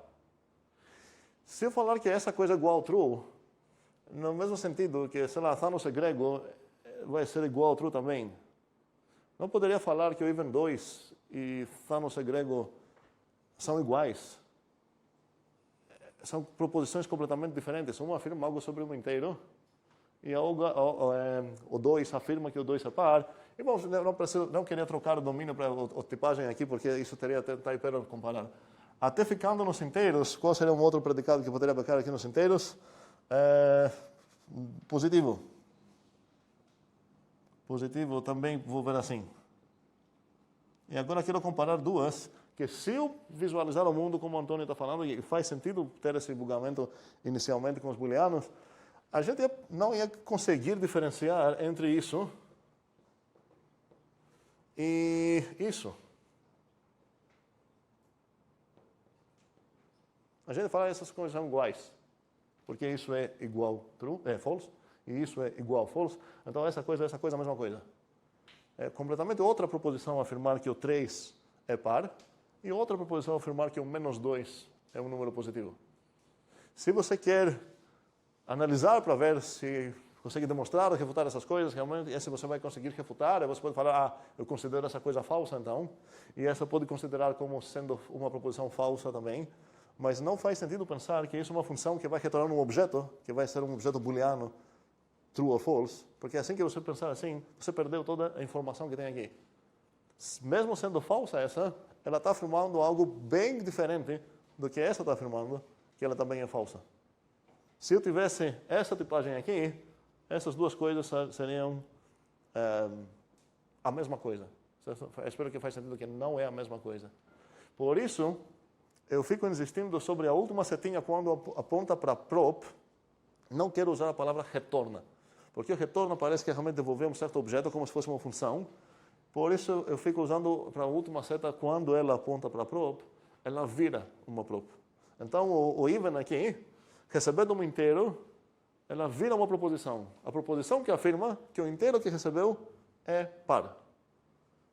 Se eu falar que essa coisa é igual ao true, no mesmo sentido que, sei lá, Thanos é grego, vai ser igual ao true também. Não poderia falar que o even 2 e Thanos é grego são iguais. São proposições completamente diferentes. Uma afirma algo sobre um inteiro e o 2 afirma que o 2 é par. E bom, não queria trocar o domínio para a tipagem aqui, porque isso teria até para comparar. Até ficando nos inteiros, qual seria um outro predicado que poderia ficar aqui nos inteiros? Positivo. Positivo também vou ver assim. E agora quero comparar duas, que se eu visualizar o mundo como o Antônio está falando, e faz sentido ter esse bugamento inicialmente com os booleanos, a gente não ia conseguir diferenciar entre isso e isso. A gente fala que essas coisas são iguais, porque isso é igual true, é false, e isso é igual false, então essa coisa é a mesma coisa. É completamente outra proposição afirmar que o 3 é par, e outra proposição afirmar que o menos 2 é um número positivo. Se você quer analisar para ver se consegue demonstrar ou refutar essas coisas, realmente, essa você vai conseguir refutar, você pode falar, eu considero essa coisa falsa então, e essa pode considerar como sendo uma proposição falsa também, mas não faz sentido pensar que isso é uma função que vai retornar um objeto, que vai ser um objeto booleano, true or false, porque assim que você pensar assim, você perdeu toda a informação que tem aqui. Mesmo sendo falsa essa, ela está afirmando algo bem diferente do que essa está afirmando, que ela também é falsa. Se eu tivesse essa tipagem aqui, essas duas coisas seriam a mesma coisa. Eu espero que faz sentido que não é a mesma coisa. Por isso, eu fico insistindo sobre a última setinha quando aponta para prop. Não quero usar a palavra retorna, porque o retorna parece que realmente devolver um certo objeto como se fosse uma função. Por isso, eu fico usando para a última seta, quando ela aponta para prop, ela vira uma prop. Então, o even aqui, recebendo um inteiro, ela vira uma proposição. A proposição que afirma que o inteiro que recebeu é par.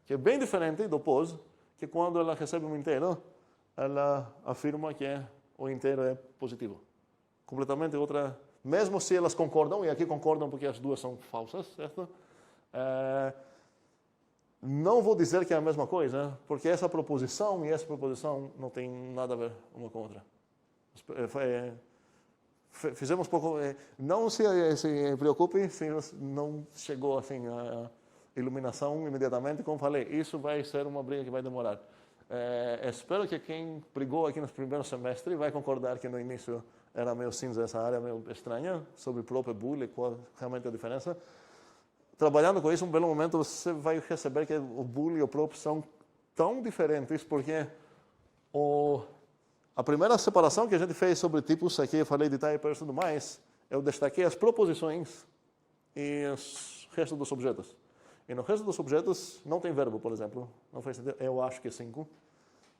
Que é bem diferente do pos, que quando ela recebe um inteiro, ela afirma que o inteiro é positivo. Completamente outra, mesmo se elas concordam, e aqui concordam porque as duas são falsas, certo? Não vou dizer que é a mesma coisa, porque essa proposição e essa proposição não tem nada a ver uma com a outra. Fizemos pouco. Não se preocupe se não chegou assim a iluminação imediatamente. Como falei, isso vai ser uma briga que vai demorar. Espero que quem brigou aqui no primeiro semestre vai concordar que no início era meio cinza essa área, meio estranha, sobre prop e bool e qual realmente é a diferença. Trabalhando com isso, um belo momento você vai perceber que o bool e o prop são tão diferentes, porque a primeira separação que a gente fez sobre tipos, aqui eu falei de typers e tudo mais, eu destaquei as proposições e o resto dos objetos. E no resto dos objetos não tem verbo, por exemplo. Não faz sentido eu acho que é 5.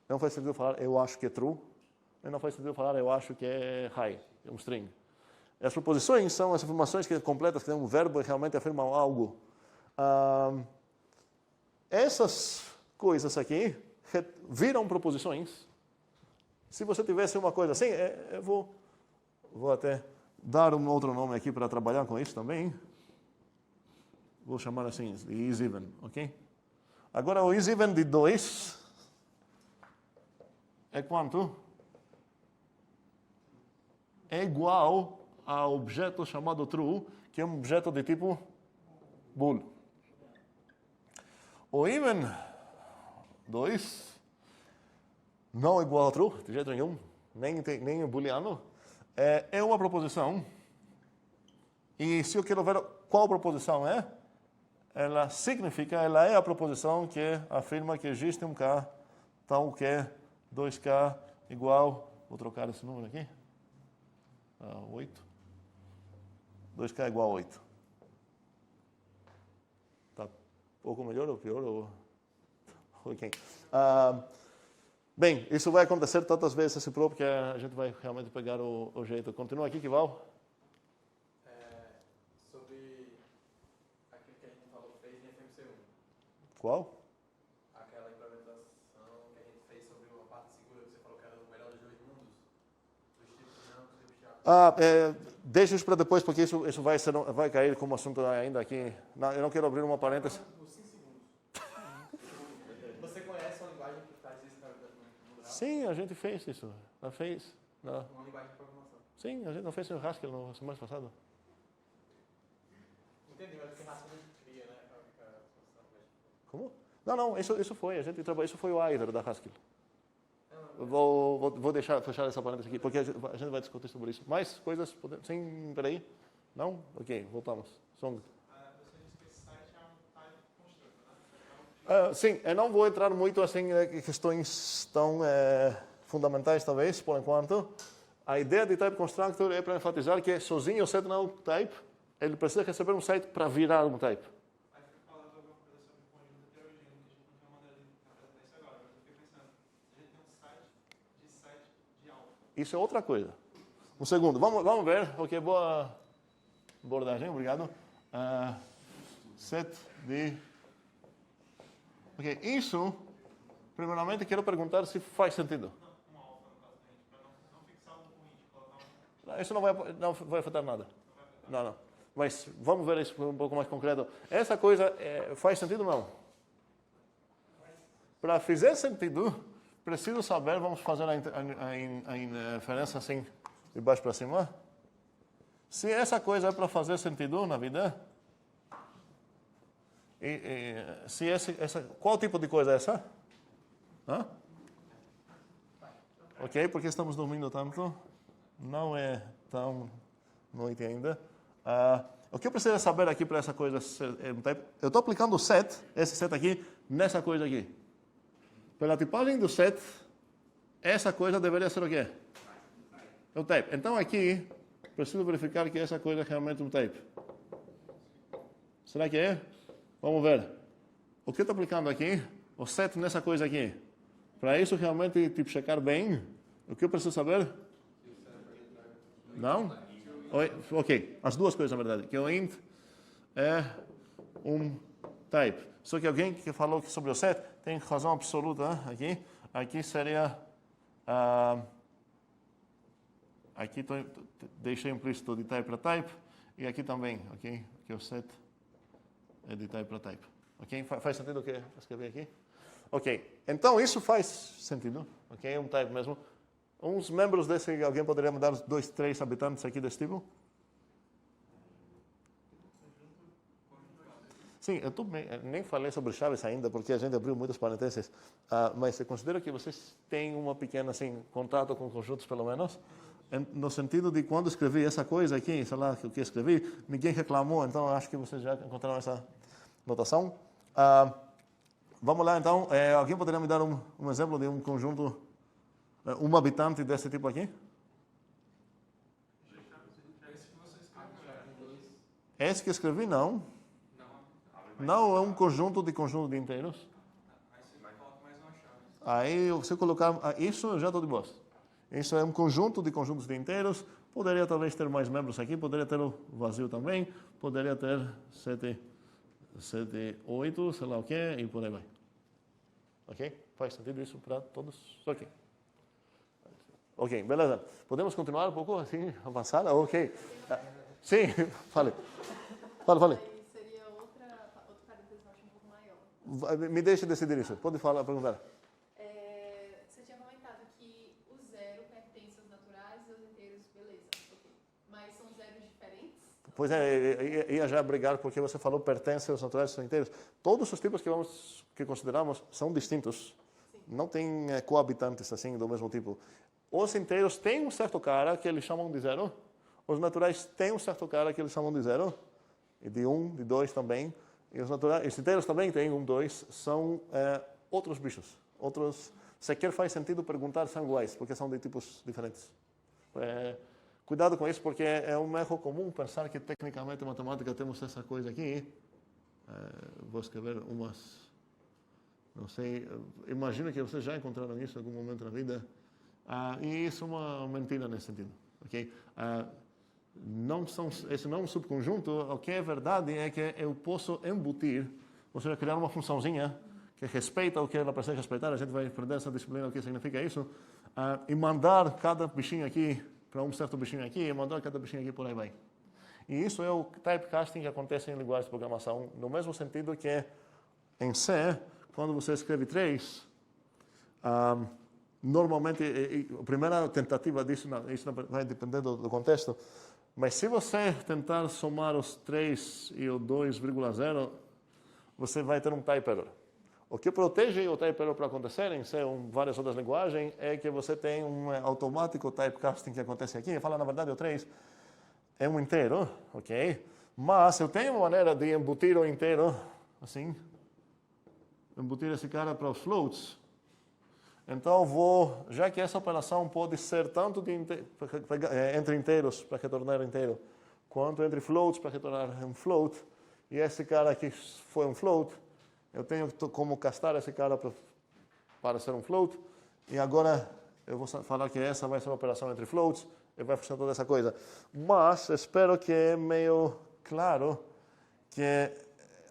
Não faz sentido falar eu acho que é true. E não faz sentido falar eu acho que é high, é um string. As proposições são as afirmações completas que têm um verbo e realmente afirmam algo. Essas coisas aqui viram proposições. Se você tivesse uma coisa assim, eu vou até dar um outro nome aqui para trabalhar com isso também. Vou chamar assim, de is-even, ok? Agora, o is-even de 2 é quanto? É igual a objeto chamado true, que é um objeto de tipo bool. O even 2 não é igual a true, de jeito nenhum, nem o booleano, é uma proposição. E se eu quero ver qual proposição é, ela significa, ela é a proposição que afirma que existe um K, tal que 2K igual, vou trocar esse número aqui, 8. 2K é igual a 8. Tá um pouco melhor ou pior? Okay. Bem, isso vai acontecer tantas vezes esse prop que a gente vai realmente pegar o jeito. Continua aqui, Kival. Sobre aquilo que a gente falou, fez em FMC1. Qual? Aquela implementação que a gente fez sobre uma parte segura, que você falou que era o melhor dos dois mundos. Dos tipos dinâmicos e dos tipos. Deixa isso para depois, porque isso vai cair como assunto ainda aqui. Eu não quero abrir uma parêntese. Por 5 segundos. Você conhece uma linguagem que faz isso no grau? Sim, a gente fez isso. Não fez? Não. Uma linguagem de programação. Sim, a gente não fez no Haskell no semana passada. Entendi, mas o que Haskell cria, né? Como? Não, isso foi. Isso foi o Aider da Haskell. Vou fechar essa parêntese aqui, porque a gente vai discutir sobre isso. Mais coisas? Sim, peraí. Não? Ok, voltamos. Song. Você disse que esse site é um type constructor, né? Sim, eu não vou entrar muito assim em questões tão fundamentais, talvez, por enquanto. A ideia de type constructor é para enfatizar que sozinho o set não type, ele precisa receber um site para virar um type. Aí foi falado alguma coisa sobre conjunto heterogêneo, que a gente não tem uma maneira de interpretar isso agora, mas eu fiquei pensando, a gente tem um site de alfa. Isso é outra coisa. Um segundo, vamos ver. Ok, boa abordagem, obrigado. Set de... Ok, isso, primeiramente, quero perguntar se faz sentido. Não, um alfa no caso da gente, para não fixar um int, colocar um... Isso não vai afetar nada. Não. Mas vamos ver isso um pouco mais concreto. Essa coisa faz sentido ou não? Para fazer sentido, preciso saber, vamos fazer a inferência assim, de baixo para cima. Se essa coisa é para fazer sentido na vida, se qual tipo de coisa é essa? Hã? Ok, porque estamos dormindo tanto, não é tão noite ainda. O que eu preciso saber aqui para essa coisa ser um type? Eu estou aplicando o set, esse set aqui, nessa coisa aqui. Pela tipagem do set, essa coisa deveria ser o quê? É o type. Então aqui, preciso verificar que essa coisa é realmente um type. Será que é? Vamos ver. O que eu estou aplicando aqui? O set nessa coisa aqui. Para isso realmente tipo, checar bem, o que eu preciso saber? Não? Ok, as duas coisas na verdade. Que o int é um type. Só que alguém que falou que sobre o set tem razão absoluta aqui. Aqui seria... aqui deixei implícito de type para type. E aqui também, ok? Que o set é de type para type. Ok? Faz sentido o que eu escrevi aqui? Ok, então isso faz sentido. Ok? Um type mesmo. Uns membros desse, alguém poderia me dar 2, 3 habitantes aqui desse tipo? Sim, eu nem falei sobre chaves ainda, porque a gente abriu muitos parênteses. Mas eu considero que vocês têm uma pequena, assim, contato com conjuntos, pelo menos. No sentido de quando escrevi essa coisa aqui, sei lá o que escrevi, ninguém reclamou, então acho que vocês já encontraram essa notação. Vamos lá, então. Alguém poderia me dar um exemplo de um conjunto, um habitante desse tipo aqui? Esse que escrevi, não. Não, é um conjunto de inteiros. Aí, se eu colocar... isso eu já estou de boa. Isso é um conjunto de conjuntos de inteiros. Poderia talvez ter mais membros aqui. Poderia ter o vazio também. Poderia ter 7, 8, sei lá o quê, e por aí vai. Ok? Faz sentido isso para todos? Ok. Ok, beleza. Podemos continuar um pouco assim, avançar? Ok. Sim, fale. Fale. Seria outro parênteses, eu acho um pouco maior. Me deixe decidir isso. Pode perguntar. Você tinha comentado que o zero pertence aos naturais e aos inteiros, beleza. Okay. Mas são zeros diferentes? Pois é, ia já brigar porque você falou pertence aos naturais e aos inteiros. Todos os tipos que consideramos são distintos. Sim. Não tem coabitantes assim do mesmo tipo. Os inteiros têm um certo cara que eles chamam de zero. Os naturais têm um certo cara que eles chamam de zero. E de 1, de 2 também. E os inteiros também têm 1, 2. São outros bichos. Sequer faz sentido perguntar se são iguais, porque são de tipos diferentes. Cuidado com isso, porque é um erro comum pensar que tecnicamente em matemática temos essa coisa aqui. Vou escrever umas... Não sei, imagino que vocês já encontraram isso em algum momento na vida. E isso é uma mentira nesse sentido. Okay? Esse não é um subconjunto. O que é verdade é que eu posso embutir, ou seja, criar uma funçãozinha que respeita o que ela precisa respeitar. A gente vai aprender essa disciplina, o que significa isso. E mandar cada bichinho aqui para um certo bichinho aqui, e mandar cada bichinho aqui por aí vai. E isso é o typecasting que acontece em linguagens de programação, no mesmo sentido que em C, quando você escreve 3, normalmente, a primeira tentativa disso, isso vai depender do contexto, mas se você tentar somar os 3 e o 2,0, você vai ter um type error. O que protege o type error para acontecer em C ou várias outras linguagens é que você tem um automático typecasting que acontece aqui. Fala, na verdade, o 3 é um inteiro, ok? Mas eu tenho uma maneira de embutir o inteiro, assim, embutir esse cara para os floats. Então, já que essa operação pode ser tanto entre inteiros para retornar inteiro, quanto entre floats para retornar um float, e esse cara aqui foi um float, eu tenho como castar esse cara para ser um float, e agora eu vou falar que essa vai ser uma operação entre floats, e vai funcionar toda essa coisa. Mas espero que é meio claro que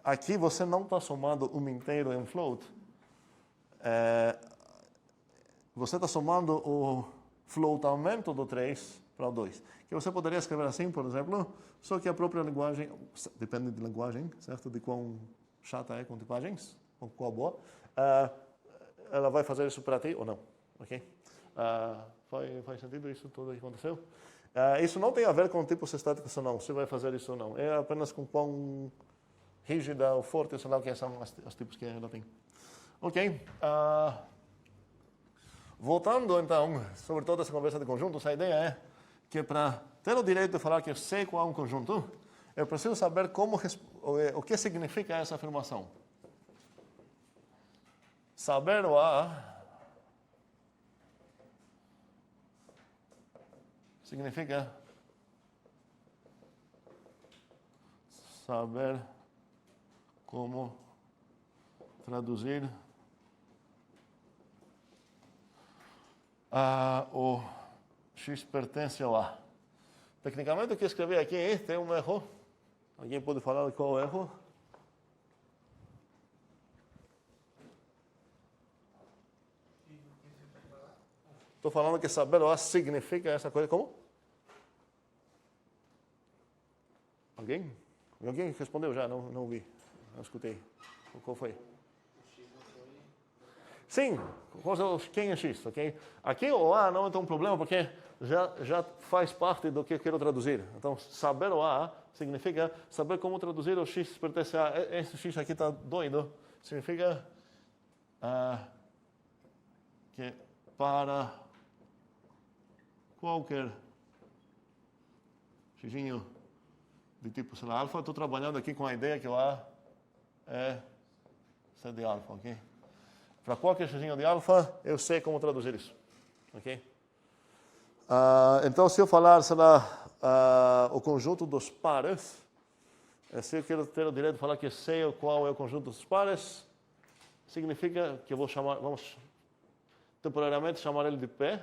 aqui você não está somando um inteiro em um float. Você está somando o floatamento do 3 para o 2. Que você poderia escrever assim, por exemplo, só que a própria linguagem, depende de linguagem, certo? De quão chata é com tipagens, ou qual boa, ela vai fazer isso para ti ou não, ok? Faz sentido isso tudo que aconteceu? Isso não tem a ver com tipos estáticos ou não, se vai fazer isso ou não. É apenas com quão rígida ou forte, sei lá o que são os tipos que ela tem. Ok. Voltando, então, sobre toda essa conversa de conjuntos, a ideia é que para ter o direito de falar que eu sei qual é um conjunto, eu preciso saber o que significa essa afirmação. Saber o A significa saber como traduzir o X pertence ao A. Tecnicamente, o que escrevi aqui tem um erro. Alguém pode falar qual é o erro? Estou falando que saber o A significa essa coisa. Como? Alguém? Alguém respondeu já? Não vi. Não escutei. Qual foi? Sim, quem é X, ok? Aqui o A não é tão problema porque já faz parte do que eu quero traduzir. Então, saber o A significa saber como traduzir o X pertence a... Esse X aqui está doido. Significa que para qualquer xzinho de tipo, sei lá, alfa, estou trabalhando aqui com a ideia que o A é C de alfa, ok? Para qualquer xzinho de alfa, eu sei como traduzir isso, ok? Então, se eu falar, sei lá, o conjunto dos pares, se eu quero ter o direito de falar que sei qual é o conjunto dos pares, significa que eu vou chamar, vamos temporariamente chamar ele de P.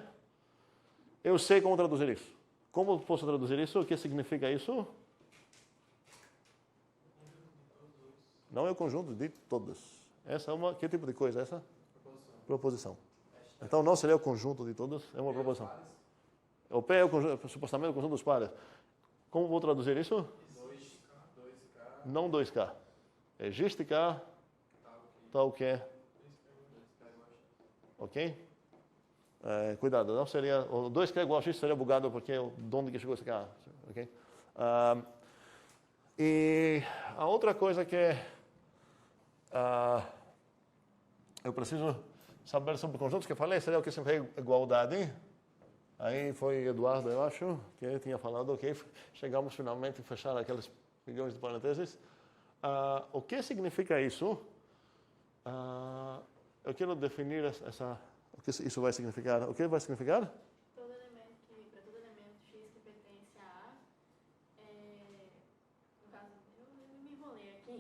Eu sei como traduzir isso. Como posso traduzir isso? O que significa isso? Não é o conjunto de todos. Essa é uma... Que tipo de coisa é essa? Proposição. Então, não seria o conjunto de todos, é uma proposição. O P é supostamente o conjunto dos pares. Como vou traduzir isso? 2K. Não 2K. Existe K, tal que. Ok? Cuidado, não seria... O 2K igual a X seria bugado porque de onde que chegou esse K. Ok? E a outra coisa que eu preciso saber sobre conjuntos que eu falei seria o que significa igualdade. Aí foi Eduardo, eu acho, que tinha falado, ok, chegamos finalmente a fechar aqueles milhões de parênteses. O que significa isso? Eu quero definir o que isso vai significar. O que vai significar? Para todo elemento X que pertence a A, no caso, eu me enrolei aqui,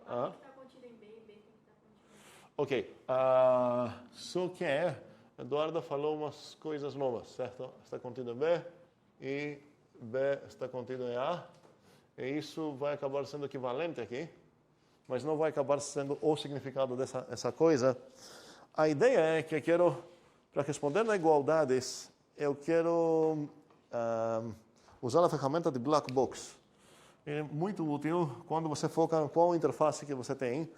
A tem que estar contido em B e B tem que estar contido em A. Ok. Só que Eduardo falou umas coisas novas, certo? Está contido em B e B está contido em A. E isso vai acabar sendo equivalente aqui, mas não vai acabar sendo o significado dessa coisa. A ideia é que eu quero, para responder na igualdades, eu quero usar a ferramenta de Black Box. É muito útil quando você foca em qual interface que você tem.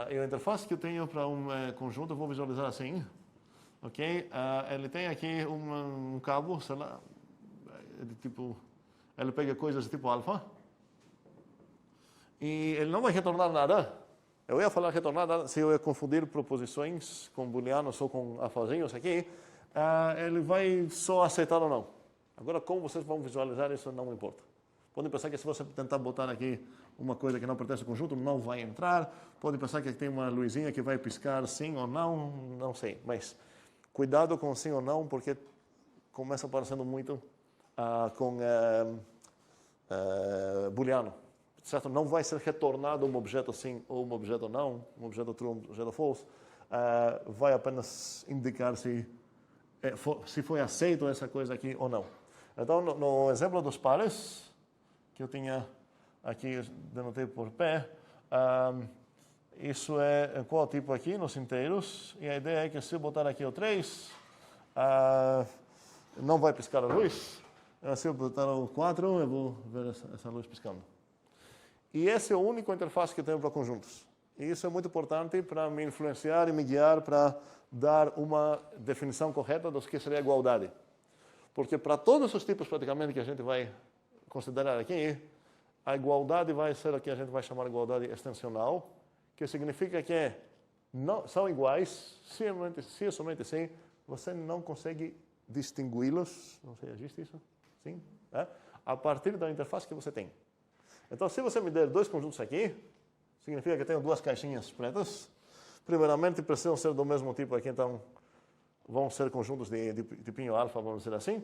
E a interface que eu tenho para um conjunto, eu vou visualizar assim. Ok? Ele tem aqui um cabo, sei lá, ele pega coisas de tipo alfa. E ele não vai retornar nada. Eu ia falar retornar nada se eu ia confundir proposições com booleanos ou com alfazinhos aqui. Ele vai só aceitar ou não. Agora, como vocês vão visualizar, isso não importa. Podem pensar que se você tentar botar aqui uma coisa que não pertence ao conjunto, não vai entrar. Podem pensar que tem uma luzinha que vai piscar sim ou não, não sei. Mas cuidado com sim ou não, porque começa parecendo muito com booleano. Certo? Não vai ser retornado um objeto sim ou um objeto não, um objeto true, um objeto false. Vai apenas indicar se foi aceito essa coisa aqui ou não. Então, no exemplo dos pares, que eu tinha aqui, denotei por P, isso é qual tipo aqui, nos inteiros, e a ideia é que se eu botar aqui o 3, não vai piscar a luz. Se eu botar o 4, eu vou ver essa luz piscando. E esse é o único interface que eu tenho para conjuntos. E isso é muito importante para me influenciar e me guiar para dar uma definição correta do que seria igualdade. Porque para todos os tipos praticamente que a gente vai considerar aqui, a igualdade vai ser o que a gente vai chamar de igualdade extensional, que significa que não, são iguais, se e somente se você não consegue distingui-los, não sei, existe isso? Sim? A partir da interface que você tem. Então, se você me der dois conjuntos aqui, significa que eu tenho duas caixinhas pretas. Primeiramente, precisam ser do mesmo tipo aqui, então vão ser conjuntos de tipinho alfa, vamos dizer assim.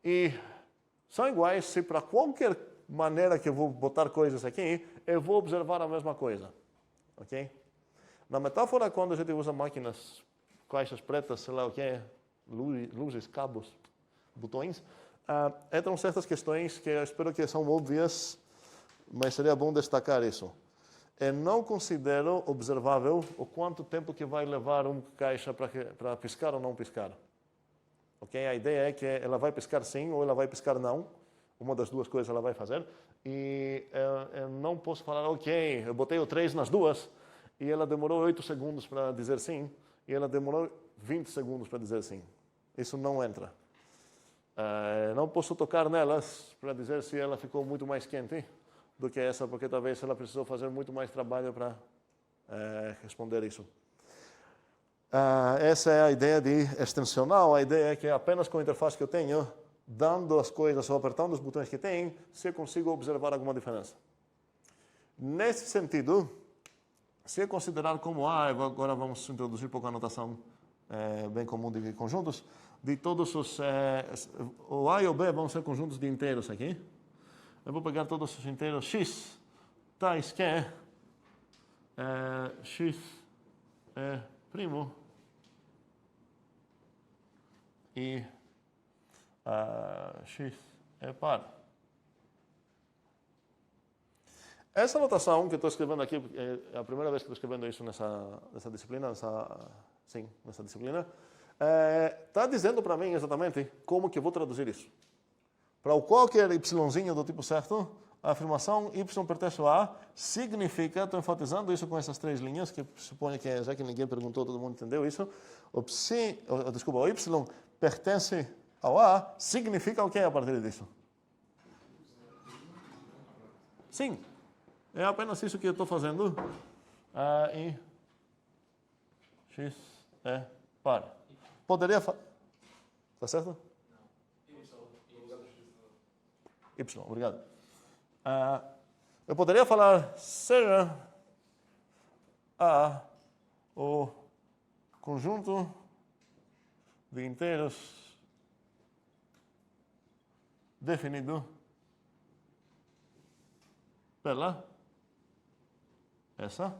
E são iguais se para qualquer maneira que eu vou botar coisas aqui, eu vou observar a mesma coisa. Ok? Na metáfora, quando a gente usa máquinas, caixas pretas, sei lá o que é, luzes, cabos, botões, entram certas questões que eu espero que são óbvias, mas seria bom destacar isso. Eu não considero observável o quanto tempo que vai levar uma caixa para piscar ou não piscar. Ok? A ideia é que ela vai piscar sim ou ela vai piscar não. Uma das duas coisas ela vai fazer. E eu não posso falar, ok, eu botei o 3 nas duas e ela demorou 8 segundos para dizer sim e ela demorou 20 segundos para dizer sim. Isso não entra. Não posso tocar nelas para dizer se ela ficou muito mais quente do que essa, porque talvez ela precisou fazer muito mais trabalho para responder isso. Essa é a ideia de extensional. A ideia é que apenas com a interface que eu tenho, dando as coisas ou apertando os botões que tem, se eu consigo observar alguma diferença. Nesse sentido, se eu considerar como agora vamos introduzir um pouco a notação bem comum de conjuntos, de todos os... o A e o B vão ser conjuntos de inteiros aqui. Eu vou pegar todos os inteiros x, tais que x é primo e x é par. Essa notação que eu estou escrevendo aqui, é a primeira vez que estou escrevendo isso nessa disciplina, nessa disciplina, está dizendo para mim exatamente como que eu vou traduzir isso. Para qualquer yzinho do tipo certo, a afirmação y pertence a A significa, estou enfatizando isso com essas três linhas, que suponho que, já que ninguém perguntou, todo mundo entendeu isso. O y pertence ao A significa o que a partir disso? Sim, é apenas isso que eu estou fazendo. E x é par. Poderia... Está certo? Y, obrigado. Eu poderia falar, seja A o conjunto de inteiros definido pela essa,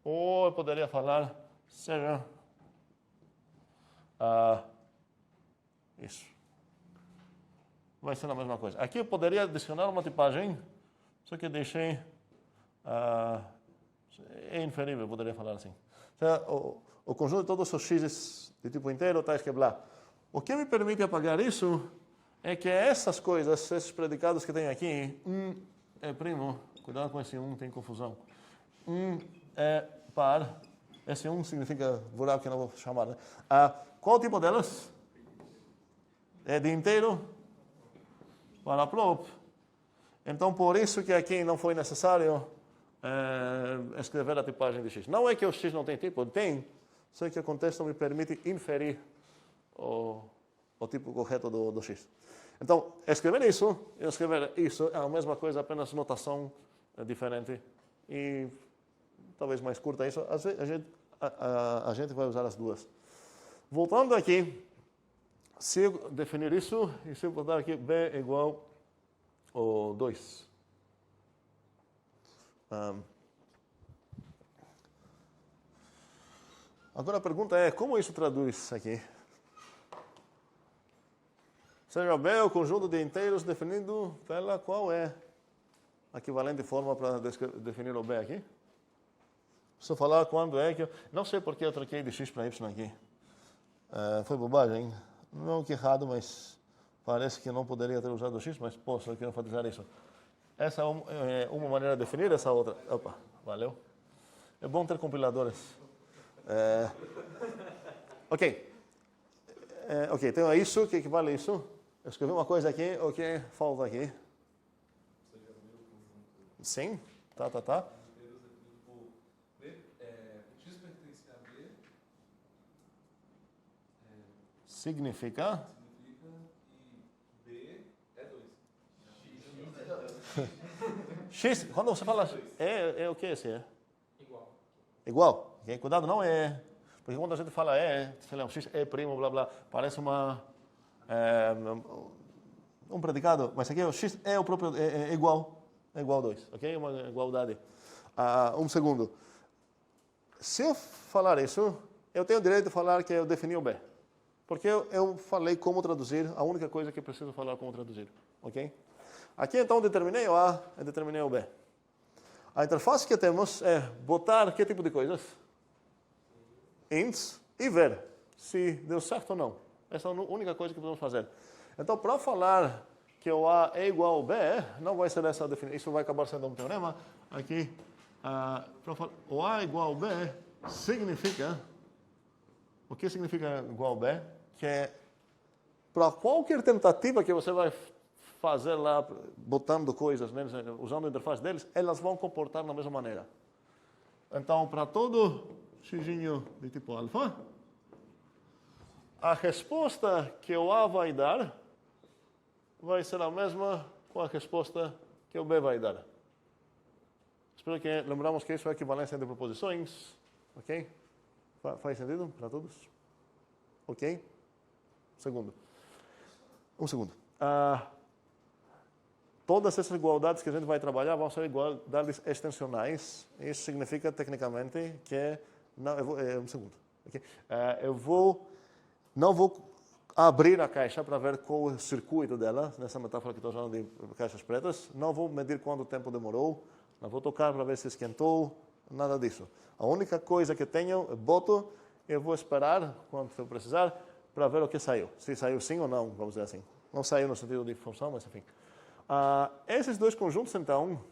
ou eu poderia falar, seja isso. Vai ser a mesma coisa. Aqui eu poderia adicionar uma tipagem, só que eu deixei... é inferível, eu poderia falar assim. O conjunto de todos os x de tipo inteiro, tais que blá. O que me permite apagar isso é que essas coisas, esses predicados que tem aqui, é primo, cuidado com esse tem confusão. É par, esse significa buraco que eu não vou chamar, né? Qual tipo delas? É de inteiro para prop. Então, por isso que aqui não foi necessário escrever a tipagem de x. Não é que o x não tem tipo, tem, só que o contexto me permite inferir o tipo correto do x. Então, escrever isso e escrever isso é a mesma coisa, apenas notação diferente e talvez mais curta isso. A gente vai usar as duas. Voltando aqui, se eu definir isso, e se eu botar aqui b igual a 2. Agora a pergunta é, como isso traduz aqui? Seja B o conjunto de inteiros definido pela qual é a equivalente forma para definir o B aqui? Preciso falar quando é que eu... Não sei porque eu troquei de x para y aqui. Foi bobagem, hein? Não que errado, mas parece que não poderia ter usado o x, mas posso, eu quero enfatizar isso. Essa é uma maneira de definir, essa outra... Opa, valeu. É bom ter compiladores. Ok. Ok, então é isso que equivale a isso. Eu escrevi uma coisa aqui, o que falta aqui? Sim, tá. Inteiros aqui, tipo, X pertence a B. Significa? E B é 2. X, quando você fala é o que esse é? Igual. Igual. Okay? Cuidado, não é. Porque quando a gente fala sei lá, X é primo, blá blá, parece um predicado, mas aqui o X é o próprio, é igual. É igual a 2, ok? Uma igualdade. Um segundo. Se eu falar isso, eu tenho o direito de falar que eu defini o B. Porque eu falei como traduzir, a única coisa que preciso falar como traduzir, ok? Aqui então determinei o A e determinei o B. A interface que temos é botar que tipo de coisas? Ints e ver se deu certo ou não. Essa é a única coisa que podemos fazer. Então, para falar que o A é igual ao B, não vai ser essa definição. Isso vai acabar sendo um teorema. Aqui, o A é igual ao B significa... O que significa igual ao B? Que para qualquer tentativa que você vai fazer lá, botando coisas neles, usando a interface deles, elas vão comportar da mesma maneira. Então, para todo xzinho de tipo alfa, a resposta que o A vai dar vai ser a mesma com a resposta que o B vai dar. Espero que lembramos que isso é equivalência de proposições. Ok? Faz sentido para todos? Ok? Um segundo. Todas essas igualdades que a gente vai trabalhar vão ser igualdades extensionais. Isso significa, tecnicamente, que... um segundo. Okay? Não vou abrir a caixa para ver qual é o circuito dela, nessa metáfora que estou usando de caixas pretas. Não vou medir quanto tempo demorou. Não vou tocar para ver se esquentou. Nada disso. A única coisa que tenho, eu boto e vou esperar, quando eu precisar, para ver o que saiu. Se saiu sim ou não, vamos dizer assim. Não saiu no sentido de função, mas enfim. Esses dois conjuntos, então,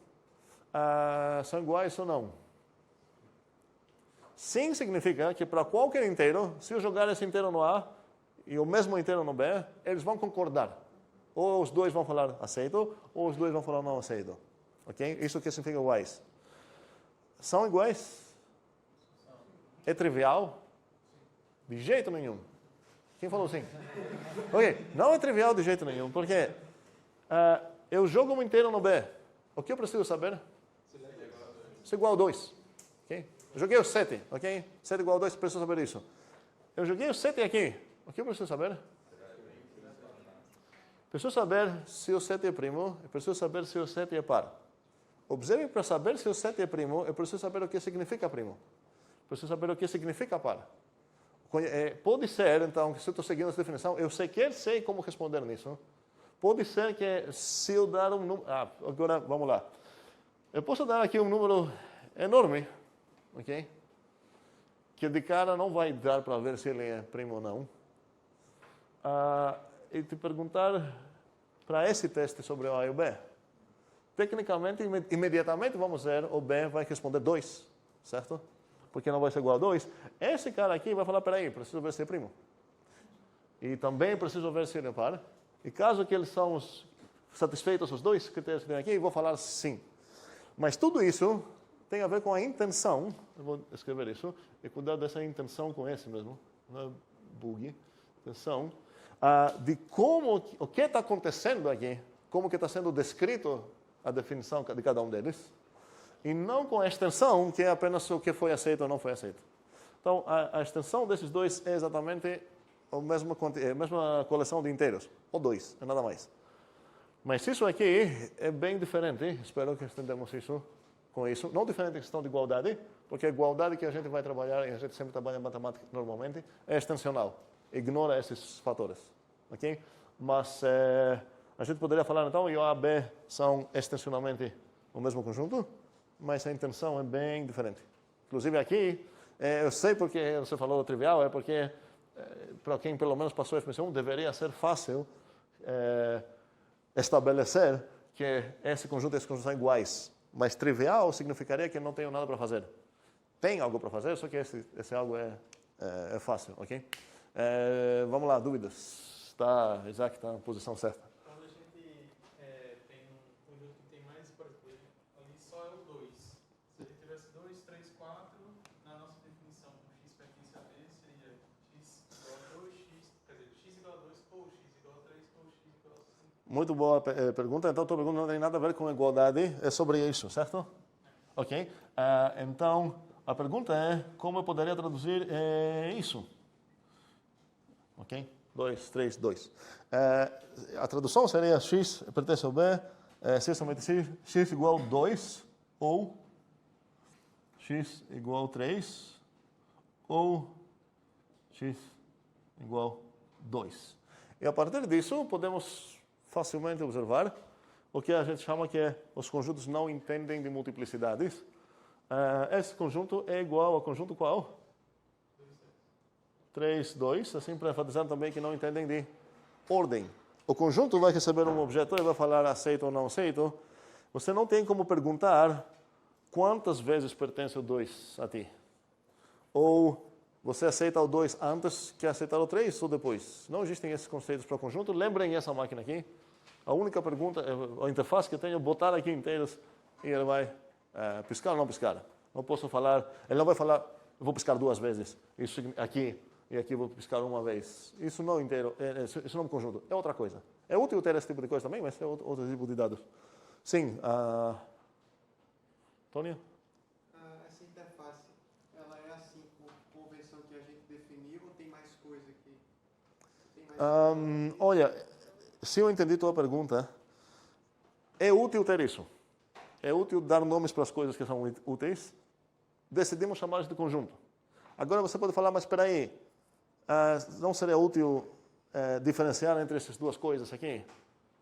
são iguais ou não? Sim significa que para qualquer inteiro, se eu jogar esse inteiro no A e o mesmo inteiro no B, eles vão concordar. Ou os dois vão falar aceito, ou os dois vão falar não aceito. Ok? Isso que significa iguais. São iguais? É trivial? De jeito nenhum. Quem falou sim? Ok, não é trivial de jeito nenhum, porque eu jogo um inteiro no B. O que eu preciso saber? Se é igual a 2. Okay? Eu joguei o 7, ok? 7 igual a 2, preciso saber isso. Eu joguei o 7 aqui. O que eu preciso saber? Preciso saber se o 7 é primo, eu preciso saber se o 7 é par. Observe, para saber se o 7 é primo, eu preciso saber o que significa primo. Preciso saber o que significa par. Pode ser, então, que se eu estou seguindo essa definição, eu sequer sei como responder nisso. Pode ser que se eu dar um número... agora, vamos lá. Eu posso dar aqui um número enorme, ok? Que de cara não vai dar para ver se ele é primo ou não. E te perguntar para esse teste sobre o A e o B. Tecnicamente, imediatamente vamos ver, o B vai responder 2, certo? Porque não vai ser igual a 2. Esse cara aqui vai falar, peraí, preciso ver se é primo. E também preciso ver se ele é par. E caso que eles são satisfeitos os dois critérios que tem aqui, eu vou falar sim. Mas tudo isso tem a ver com a intenção, eu vou escrever isso, e cuidar dessa intenção com esse mesmo, não é bug, intenção, de como, o que está acontecendo aqui, como que está sendo descrito a definição de cada um deles, e não com a extensão, que é apenas o que foi aceito ou não foi aceito. Então, a extensão desses dois é exatamente a mesma coleção de inteiros, ou 2, é nada mais. Mas isso aqui é bem diferente, espero que entendamos isso com isso. Não diferente da questão de igualdade, porque a igualdade que a gente vai trabalhar, e a gente sempre trabalha em matemática normalmente, é extensional. Ignora esses fatores, ok? Mas a gente poderia falar, então, o A e B são extensionalmente o mesmo conjunto, mas a intenção é bem diferente. Inclusive aqui, eu sei porque você falou trivial, é porque, para quem pelo menos passou a FMC1, deveria ser fácil estabelecer que esse conjunto e esse conjunto são iguais. Mas trivial significaria que não tenho nada para fazer. Tem algo para fazer, só que esse algo é fácil, ok? Vamos lá, dúvidas? Tá, Isaac está na posição certa. Quando a gente tem um conjunto que tem mais, por exemplo, ali só é o 2. Se a gente tivesse 2, 3, 4, na nossa definição, x pertence a b seria x igual a 2x, quer dizer, x igual a 2 ou x igual a 3 ou x igual a 5. Muito boa pergunta. Então, a tua pergunta não tem nada a ver com igualdade, é sobre isso, certo? Ok. Então, a pergunta é como eu poderia traduzir isso? Ok? 2, 3, 2. A tradução seria x pertence ao b, simplesmente x igual a 2 ou x igual a 3 ou x igual a 2. E a partir disso, podemos facilmente observar o que a gente chama que os conjuntos não entendem de multiplicidades. Esse conjunto é igual ao conjunto qual? 3, 2, assim para enfatizar também que não entendem de ordem. O conjunto vai receber um objeto e vai falar aceito ou não aceito. Você não tem como perguntar quantas vezes pertence o 2 a ti. Ou você aceita o 2 antes que aceitar o 3 ou depois. Não existem esses conceitos para o conjunto. Lembrem essa máquina aqui. A única pergunta, a interface que eu tenho é botar aqui inteiros e ele vai piscar ou não piscar. Não posso falar, ele não vai falar, eu vou piscar 2 vezes. Isso aqui. E aqui vou piscar uma vez. Isso não inteiro, isso não é um conjunto, é outra coisa. É útil ter esse tipo de coisa também, mas é outro tipo de dados. Sim, Tônia? Essa interface, ela é assim por convenção que a gente definiu ou tem mais coisa aqui? Olha, se eu entendi tua pergunta, é útil ter isso. É útil dar nomes para as coisas que são úteis. Decidimos chamá-las de conjunto. Agora você pode falar, mas espera aí, não seria útil diferenciar entre essas duas coisas aqui?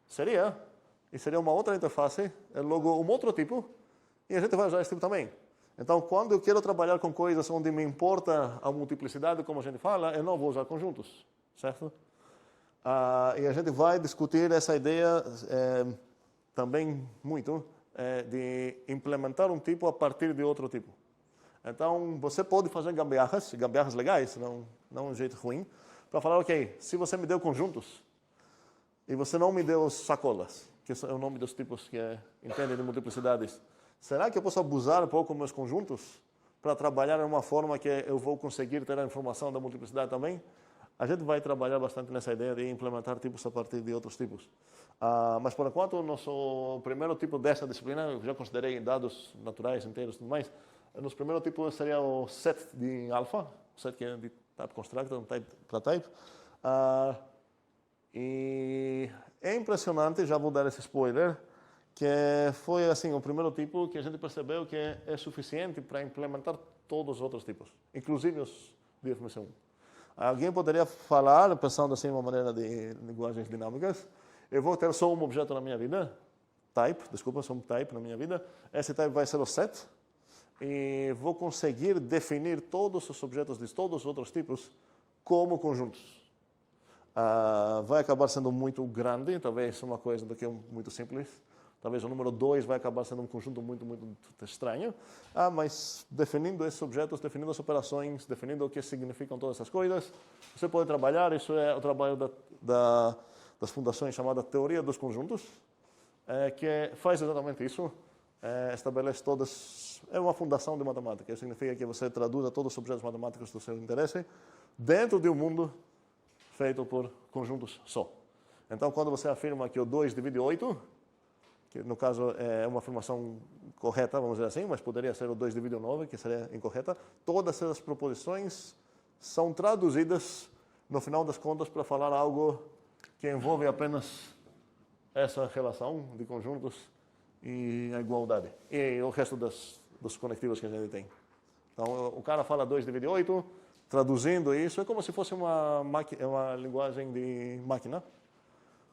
Seria. E seria uma outra interface, logo um outro tipo, e a gente vai usar esse tipo também. Então, quando eu quero trabalhar com coisas onde me importa a multiplicidade, como a gente fala, eu não vou usar conjuntos, certo? E a gente vai discutir essa ideia também muito, de implementar um tipo a partir de outro tipo. Então, você pode fazer gambiarras legais, não um jeito ruim, para falar, ok, se você me deu conjuntos e você não me deu sacolas, que é o nome dos tipos que entendem de multiplicidades, será que eu posso abusar um pouco dos meus conjuntos para trabalhar de uma forma que eu vou conseguir ter a informação da multiplicidade também? A gente vai trabalhar bastante nessa ideia de implementar tipos a partir de outros tipos. Mas, por enquanto, o nosso primeiro tipo dessa disciplina, eu já considerei dados naturais, inteiros e tudo mais. Nosso primeiro tipo seria o set de alfa, o set que é de type constructor, type para type. E é impressionante, já vou dar esse spoiler, que foi assim o primeiro tipo que a gente percebeu que é suficiente para implementar todos os outros tipos, inclusive os de FMC1. Alguém poderia falar, pensando assim, uma maneira de linguagens dinâmicas, eu vou ter só um objeto na minha vida, só um type na minha vida, esse type vai ser o set, e vou conseguir definir todos os objetos de todos os outros tipos como conjuntos. Vai acabar sendo muito grande, talvez uma coisa do que muito simples. Talvez o número 2 vai acabar sendo um conjunto muito, muito estranho. Mas definindo esses objetos, definindo as operações, definindo o que significam todas essas coisas, você pode trabalhar. Isso é o trabalho das fundações chamada Teoria dos Conjuntos, que faz exatamente isso. Estabelece todas... É uma fundação de matemática. Isso significa que você traduz todos os objetos matemáticos do seu interesse dentro de um mundo feito por conjuntos só. Então, quando você afirma que o 2 divide 8, que no caso é uma afirmação correta, vamos dizer assim, mas poderia ser o 2 divide 9, que seria incorreta, todas essas proposições são traduzidas, no final das contas, para falar algo que envolve apenas essa relação de conjuntos e a igualdade. E o resto dos conectivos que a gente tem. Então, o cara fala 2 divide 8, traduzindo isso, é como se fosse uma linguagem de máquina,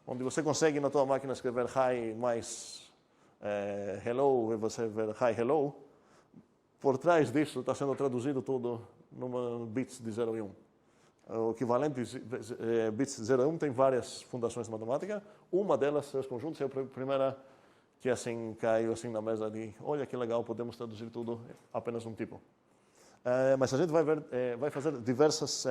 onde você consegue na tua máquina escrever hi mais hello, e você ver hi, hello. Por trás disso está sendo traduzido tudo numa bits de 0 e 1. O equivalente bits de 0 e 1 tem várias fundações de matemática. Uma delas, os conjuntos, é a primeira que assim caiu assim na mesa de, olha que legal, podemos traduzir tudo apenas um tipo. Mas a gente vai fazer diversas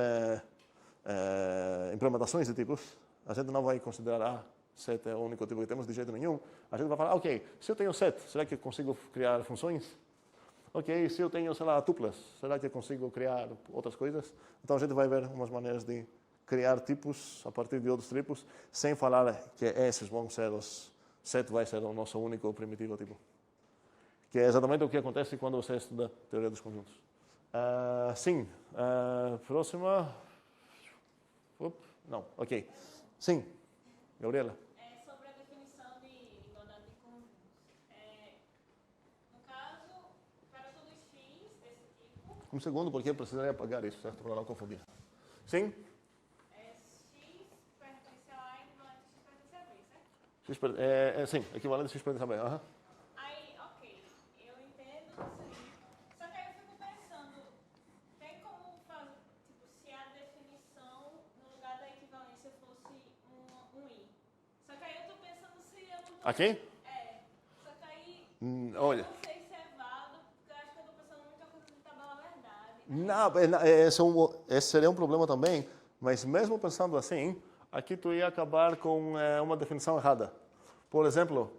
implementações de tipos, a gente não vai considerar set é o único tipo que temos de jeito nenhum. A gente vai falar, ok, se eu tenho set, será que eu consigo criar funções? Ok, se eu tenho, sei lá, tuplas, será que eu consigo criar outras coisas? Então a gente vai ver umas maneiras de criar tipos a partir de outros tipos, sem falar que esses vão ser set vai ser o nosso único primitivo tipo. Que é exatamente o que acontece quando você estuda teoria dos conjuntos. Sim. Próxima. Não, ok. Sim. Gabriela. Sobre a definição de igualdade de conjuntos. No caso, para todos os x desse tipo... Um segundo, porque eu precisaria apagar isso, certo? Para não confundir. Sim? X pertence a A e equivalente a x pertence a B, certo? Sim, equivalente a x pertence a B. Aí, ok, eu entendo isso aí. Só que aí eu fico pensando, tem como fazer, tipo, se a definição, no lugar da equivalência, fosse um I. Só que aí eu tô pensando se eu não tô... Aqui? Só que aí, Olha. eu não sei se é válido, porque eu acho que eu tô pensando muita coisa de tabela verdade. Não, esse seria um problema também, mas mesmo pensando assim, aqui tu ia acabar com uma definição errada. Por exemplo,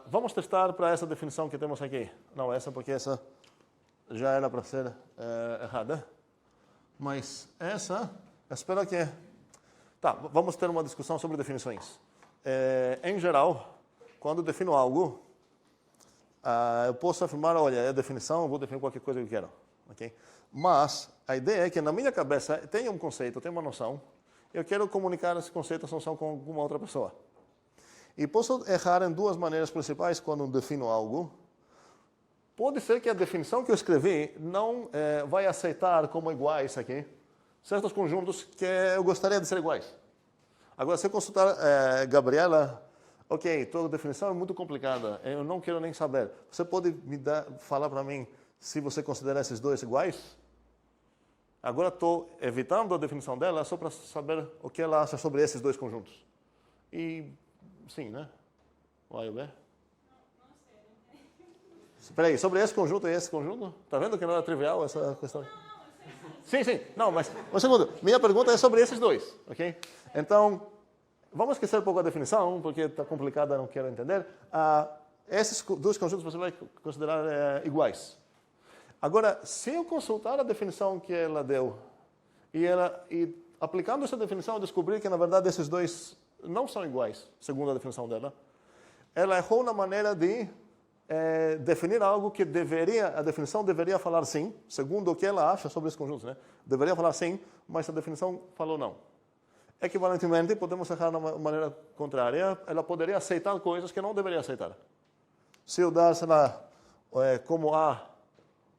vamos testar para essa definição que temos aqui. Não, essa porque essa já era para ser errada. Mas essa, espero que... Tá, vamos ter uma discussão sobre definições. Em geral, quando defino algo, eu posso afirmar, olha, é a definição, eu vou definir qualquer coisa que eu quero. Okay? Mas a ideia é que na minha cabeça tem um conceito, tem uma noção, eu quero comunicar esse conceito, essa noção com alguma outra pessoa. E posso errar em duas maneiras principais quando defino algo. Pode ser que a definição que eu escrevi não vai aceitar como iguais aqui certos conjuntos que eu gostaria de ser iguais. Agora, se eu consultar Gabriela, ok, tua definição é muito complicada, eu não quero nem saber. Você pode falar para mim se você considera esses dois iguais? Agora estou evitando a definição dela só para saber o que ela acha sobre esses dois conjuntos. E sim, né? O A e o B? Não sei. Espera aí, sobre esse conjunto e esse conjunto? Está vendo que não é trivial essa questão? Sim. Não, mas um segundo. Minha pergunta é sobre esses dois, ok? Então, vamos esquecer um pouco a definição, porque está complicada, não quero entender. Esses dois conjuntos você vai considerar iguais. Agora, se eu consultar a definição que ela deu e aplicando essa definição eu descobrir que na verdade esses dois não são iguais, segundo a definição dela, ela errou na maneira de definir algo que a definição deveria falar sim, segundo o que ela acha sobre esses conjuntos, né? Deveria falar sim, mas a definição falou não. Equivalentemente, podemos errar de uma maneira contrária, ela poderia aceitar coisas que não deveria aceitar. Se eu dar, sei lá, como A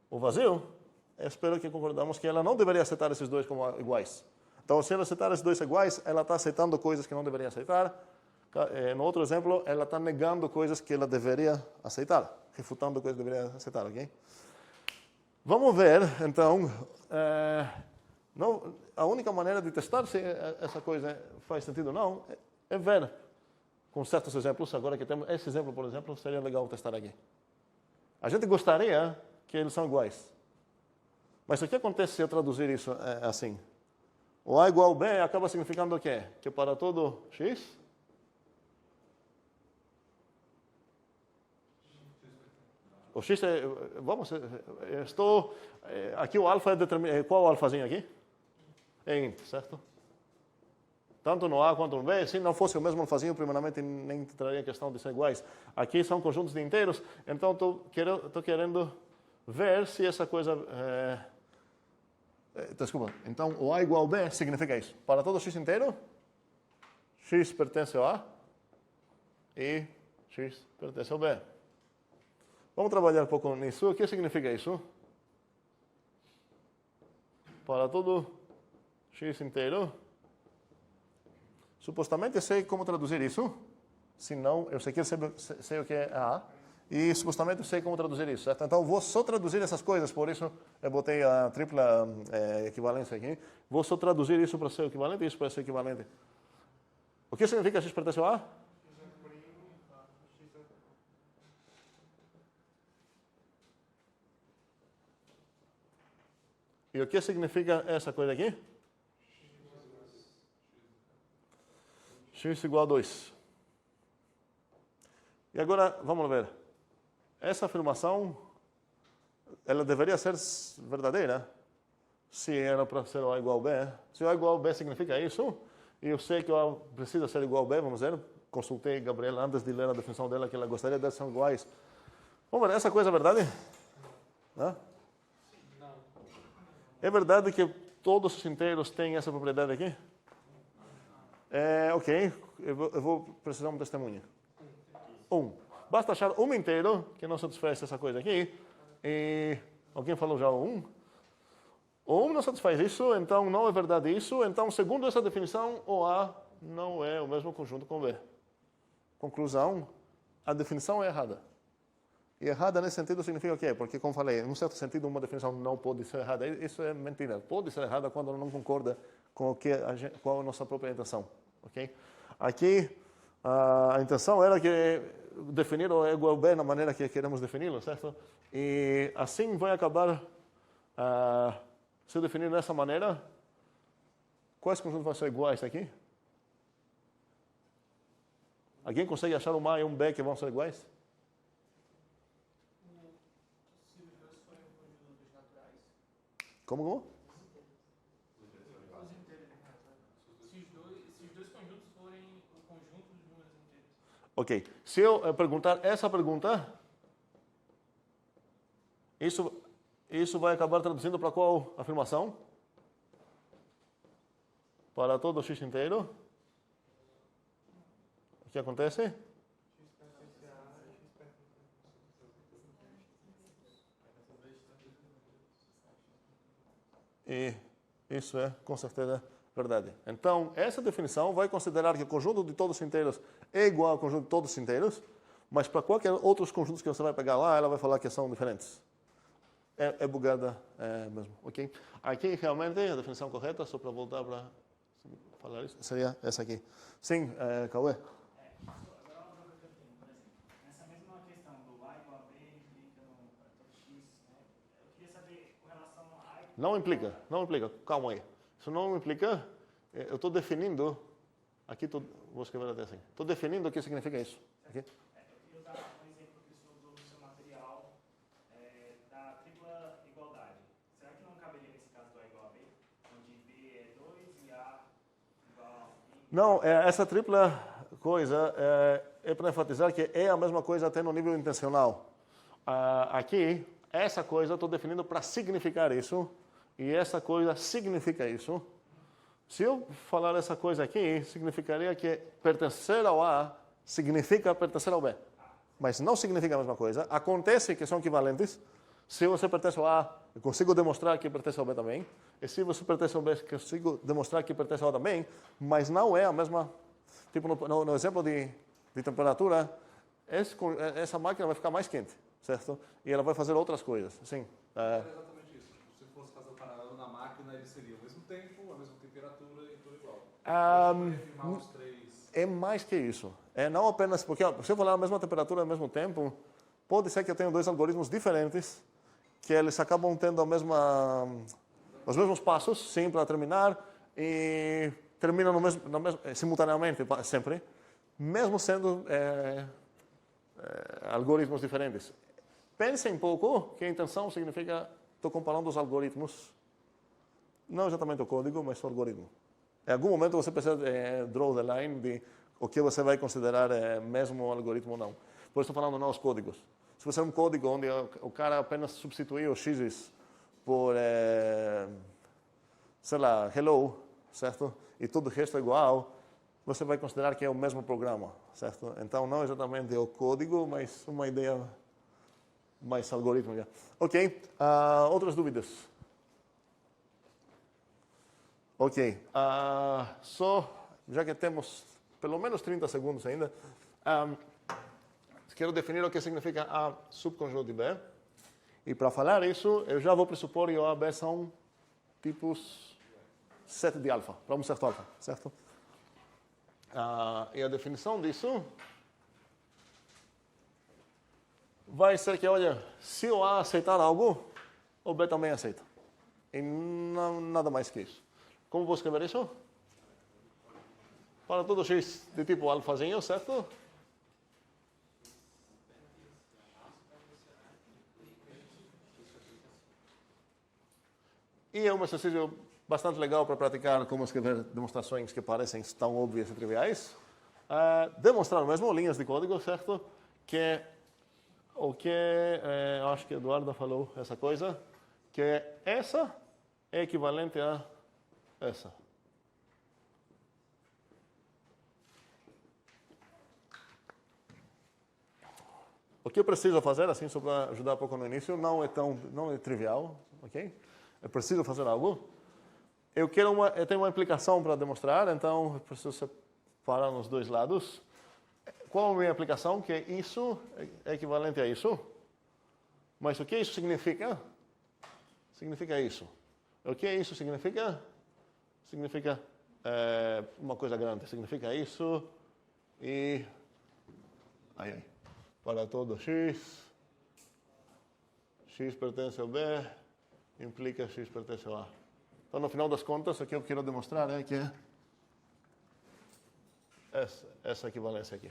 o vazio, eu espero que concordamos que ela não deveria aceitar esses dois como iguais. Então, se ela aceitar esses dois iguais, ela está aceitando coisas que não deveria aceitar. No outro exemplo, ela está negando coisas que ela deveria aceitar, refutando coisas que deveria aceitar, ok? Vamos ver, então, a única maneira de testar se essa coisa faz sentido ou não é ver com certos exemplos. Agora que temos esse exemplo, por exemplo, seria legal testar aqui. A gente gostaria que eles são iguais. Mas o que acontece se eu traduzir isso assim? O A igual B acaba significando o quê? Que para todo x, o x aqui o alfa é determinado. Qual o alfazinho aqui? É int, certo? Tanto no A quanto no B, se não fosse o mesmo alfazinho, primeiramente nem traria a questão de ser iguais. Aqui são conjuntos de inteiros, então estou querendo ver se essa coisa... desculpa, então o A igual B significa isso. Para todo x inteiro, x pertence ao A e x pertence ao B. Vamos trabalhar um pouco nisso. O que significa isso? Para todo x inteiro, supostamente eu sei como traduzir isso. Se não, eu sei o que é A. E supostamente eu sei como traduzir isso, certo? Então, vou só traduzir essas coisas, por isso eu botei a tripla equivalência aqui. Vou só traduzir isso para ser equivalente e isso para ser equivalente. O que significa x pertence ao A? E o que significa essa coisa aqui? x igual a 2. E agora, vamos ver. Essa afirmação, ela deveria ser verdadeira se era para ser A igual a B. Se A igual a B significa isso, e eu sei que A precisa ser igual a B, vamos ver, consultei a Gabriela antes de ler a definição dela, que ela gostaria de ser iguais. Vamos ver, essa coisa é verdade? Não? É verdade que todos os inteiros têm essa propriedade aqui? Ok, eu vou precisar de um testemunho. 1. Basta achar um inteiro que não satisfaz essa coisa aqui. E alguém falou já o 1? O 1 não satisfaz isso, então não é verdade isso. Então, segundo essa definição, o A não é o mesmo conjunto com B. Conclusão, a definição é errada. E errada nesse sentido significa o quê? Porque, como falei, em um certo sentido, uma definição não pode ser errada. Isso é mentira. Pode ser errada quando ela não concorda com com a nossa própria intenção. Okay? Aqui, a intenção era que definir o A igual a B na maneira que queremos defini-lo, certo? E assim vai acabar, se eu definir dessa maneira, quais conjuntos vão ser iguais aqui? Alguém consegue achar um A e um B que vão ser iguais? Se os dois forem conjuntos naturais. Como? Se os dois conjuntos forem o conjunto dos números inteiros. Ok. Se eu perguntar essa pergunta, isso vai acabar traduzindo para qual afirmação? Para todo x inteiro. O que acontece? E isso é, com certeza, verdade. Então, essa definição vai considerar que o conjunto de todos os inteiros é igual ao conjunto de todos os inteiros, mas para qualquer outros conjuntos que você vai pegar lá, ela vai falar que são diferentes. É bugada mesmo, ok? Aqui, realmente, a definição correta, só para voltar para falar isso, seria essa aqui. Sim, Cauê? Agora uma dúvida que eu tenho, por exemplo, nessa mesma questão do A igual a B implica no todo x, né? Eu queria saber com relação a A. Não implica, calma aí. Isso não implica, eu estou definindo, aqui vou escrever até assim, estou definindo o que significa isso. Okay? Eu queria usar um exemplo que o senhor usou no seu material da tripla igualdade. Será que não caberia nesse caso do A igual a B? Onde B é 2 e A igual a 1? Não, essa tripla coisa é para enfatizar que é a mesma coisa até no nível intencional. Aqui, essa coisa eu estou definindo para significar isso, e essa coisa significa isso. Se eu falar essa coisa aqui, significaria que pertencer ao A significa pertencer ao B. Mas não significa a mesma coisa. Acontece que são equivalentes. Se você pertence ao A, eu consigo demonstrar que pertence ao B também. E se você pertence ao B, eu consigo demonstrar que pertence ao A também. Mas não é a mesma... Tipo, no exemplo de temperatura, essa máquina vai ficar mais quente, certo? E ela vai fazer outras coisas. Sim. É exatamente isso. Se fosse fazer o paralelo na máquina, ele seria o mesmo tempo, a mesma temperatura e tudo igual. Afirmar os três. É mais que isso. É não apenas porque se eu falar a mesma temperatura ao mesmo tempo, pode ser que eu tenha dois algoritmos diferentes que eles acabam tendo os mesmos passos, sim, para terminar e terminam simultaneamente sempre, mesmo sendo algoritmos diferentes. Pensem um pouco que a intenção significa estou comparando os algoritmos, não exatamente o código, mas o algoritmo. Em algum momento você precisa draw the line de o que você vai considerar mesmo algoritmo ou não. Por isso estou falando não os códigos. Se você é um código onde o cara apenas substituiu os x's por, sei lá, hello, certo? E tudo o resto é igual, você vai considerar que é o mesmo programa, certo? Então não exatamente o código, mas uma ideia mais algorítmica. Ok, outras dúvidas? Ok, já que temos pelo menos 30 segundos ainda, quero definir o que significa A subconjunto de B. E para falar isso, eu já vou pressupor que O e B são tipos 7 de alfa, para um certo alfa, certo? E a definição disso vai ser que, olha, se o A aceitar algo, o B também aceita. E não, nada mais que isso. Como vou escrever isso? para todo x de tipo alfazinho, certo? E é um exercício bastante legal para praticar como escrever demonstrações que parecem tão óbvias e triviais. Demonstrar mesmo linhas de código, certo? Que o que acho que Eduardo falou essa coisa, que essa é equivalente a essa. O que eu preciso fazer, assim, só para ajudar um pouco no início, não é trivial, ok? Eu preciso fazer algo. Eu tenho uma implicação para demonstrar, então eu preciso separar nos dois lados. Qual é a minha aplicação? Que isso é equivalente a isso. Mas o que isso significa? Significa isso. O que isso significa? Significa uma coisa grande. Significa isso e... Para todo x pertence ao B, implica x pertence ao A. Então, no final das contas, o que eu quero demonstrar é que essa equivalência aqui.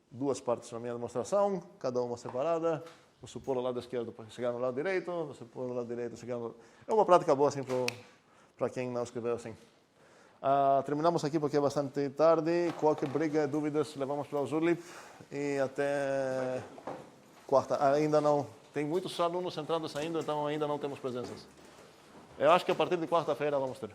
Duas partes na minha demonstração, cada uma separada. Vou supor o lado esquerdo para chegar no lado direito, vou supor o lado direito chegar no... É uma prática boa assim, para quem não escreveu assim. Terminamos aqui porque é bastante tarde. Qualquer briga, dúvidas, levamos para o Zurlip. E até quarta. Ainda não. Tem muitos alunos entrando e saindo, então ainda não temos presenças. Eu acho que a partir de quarta-feira vamos ter.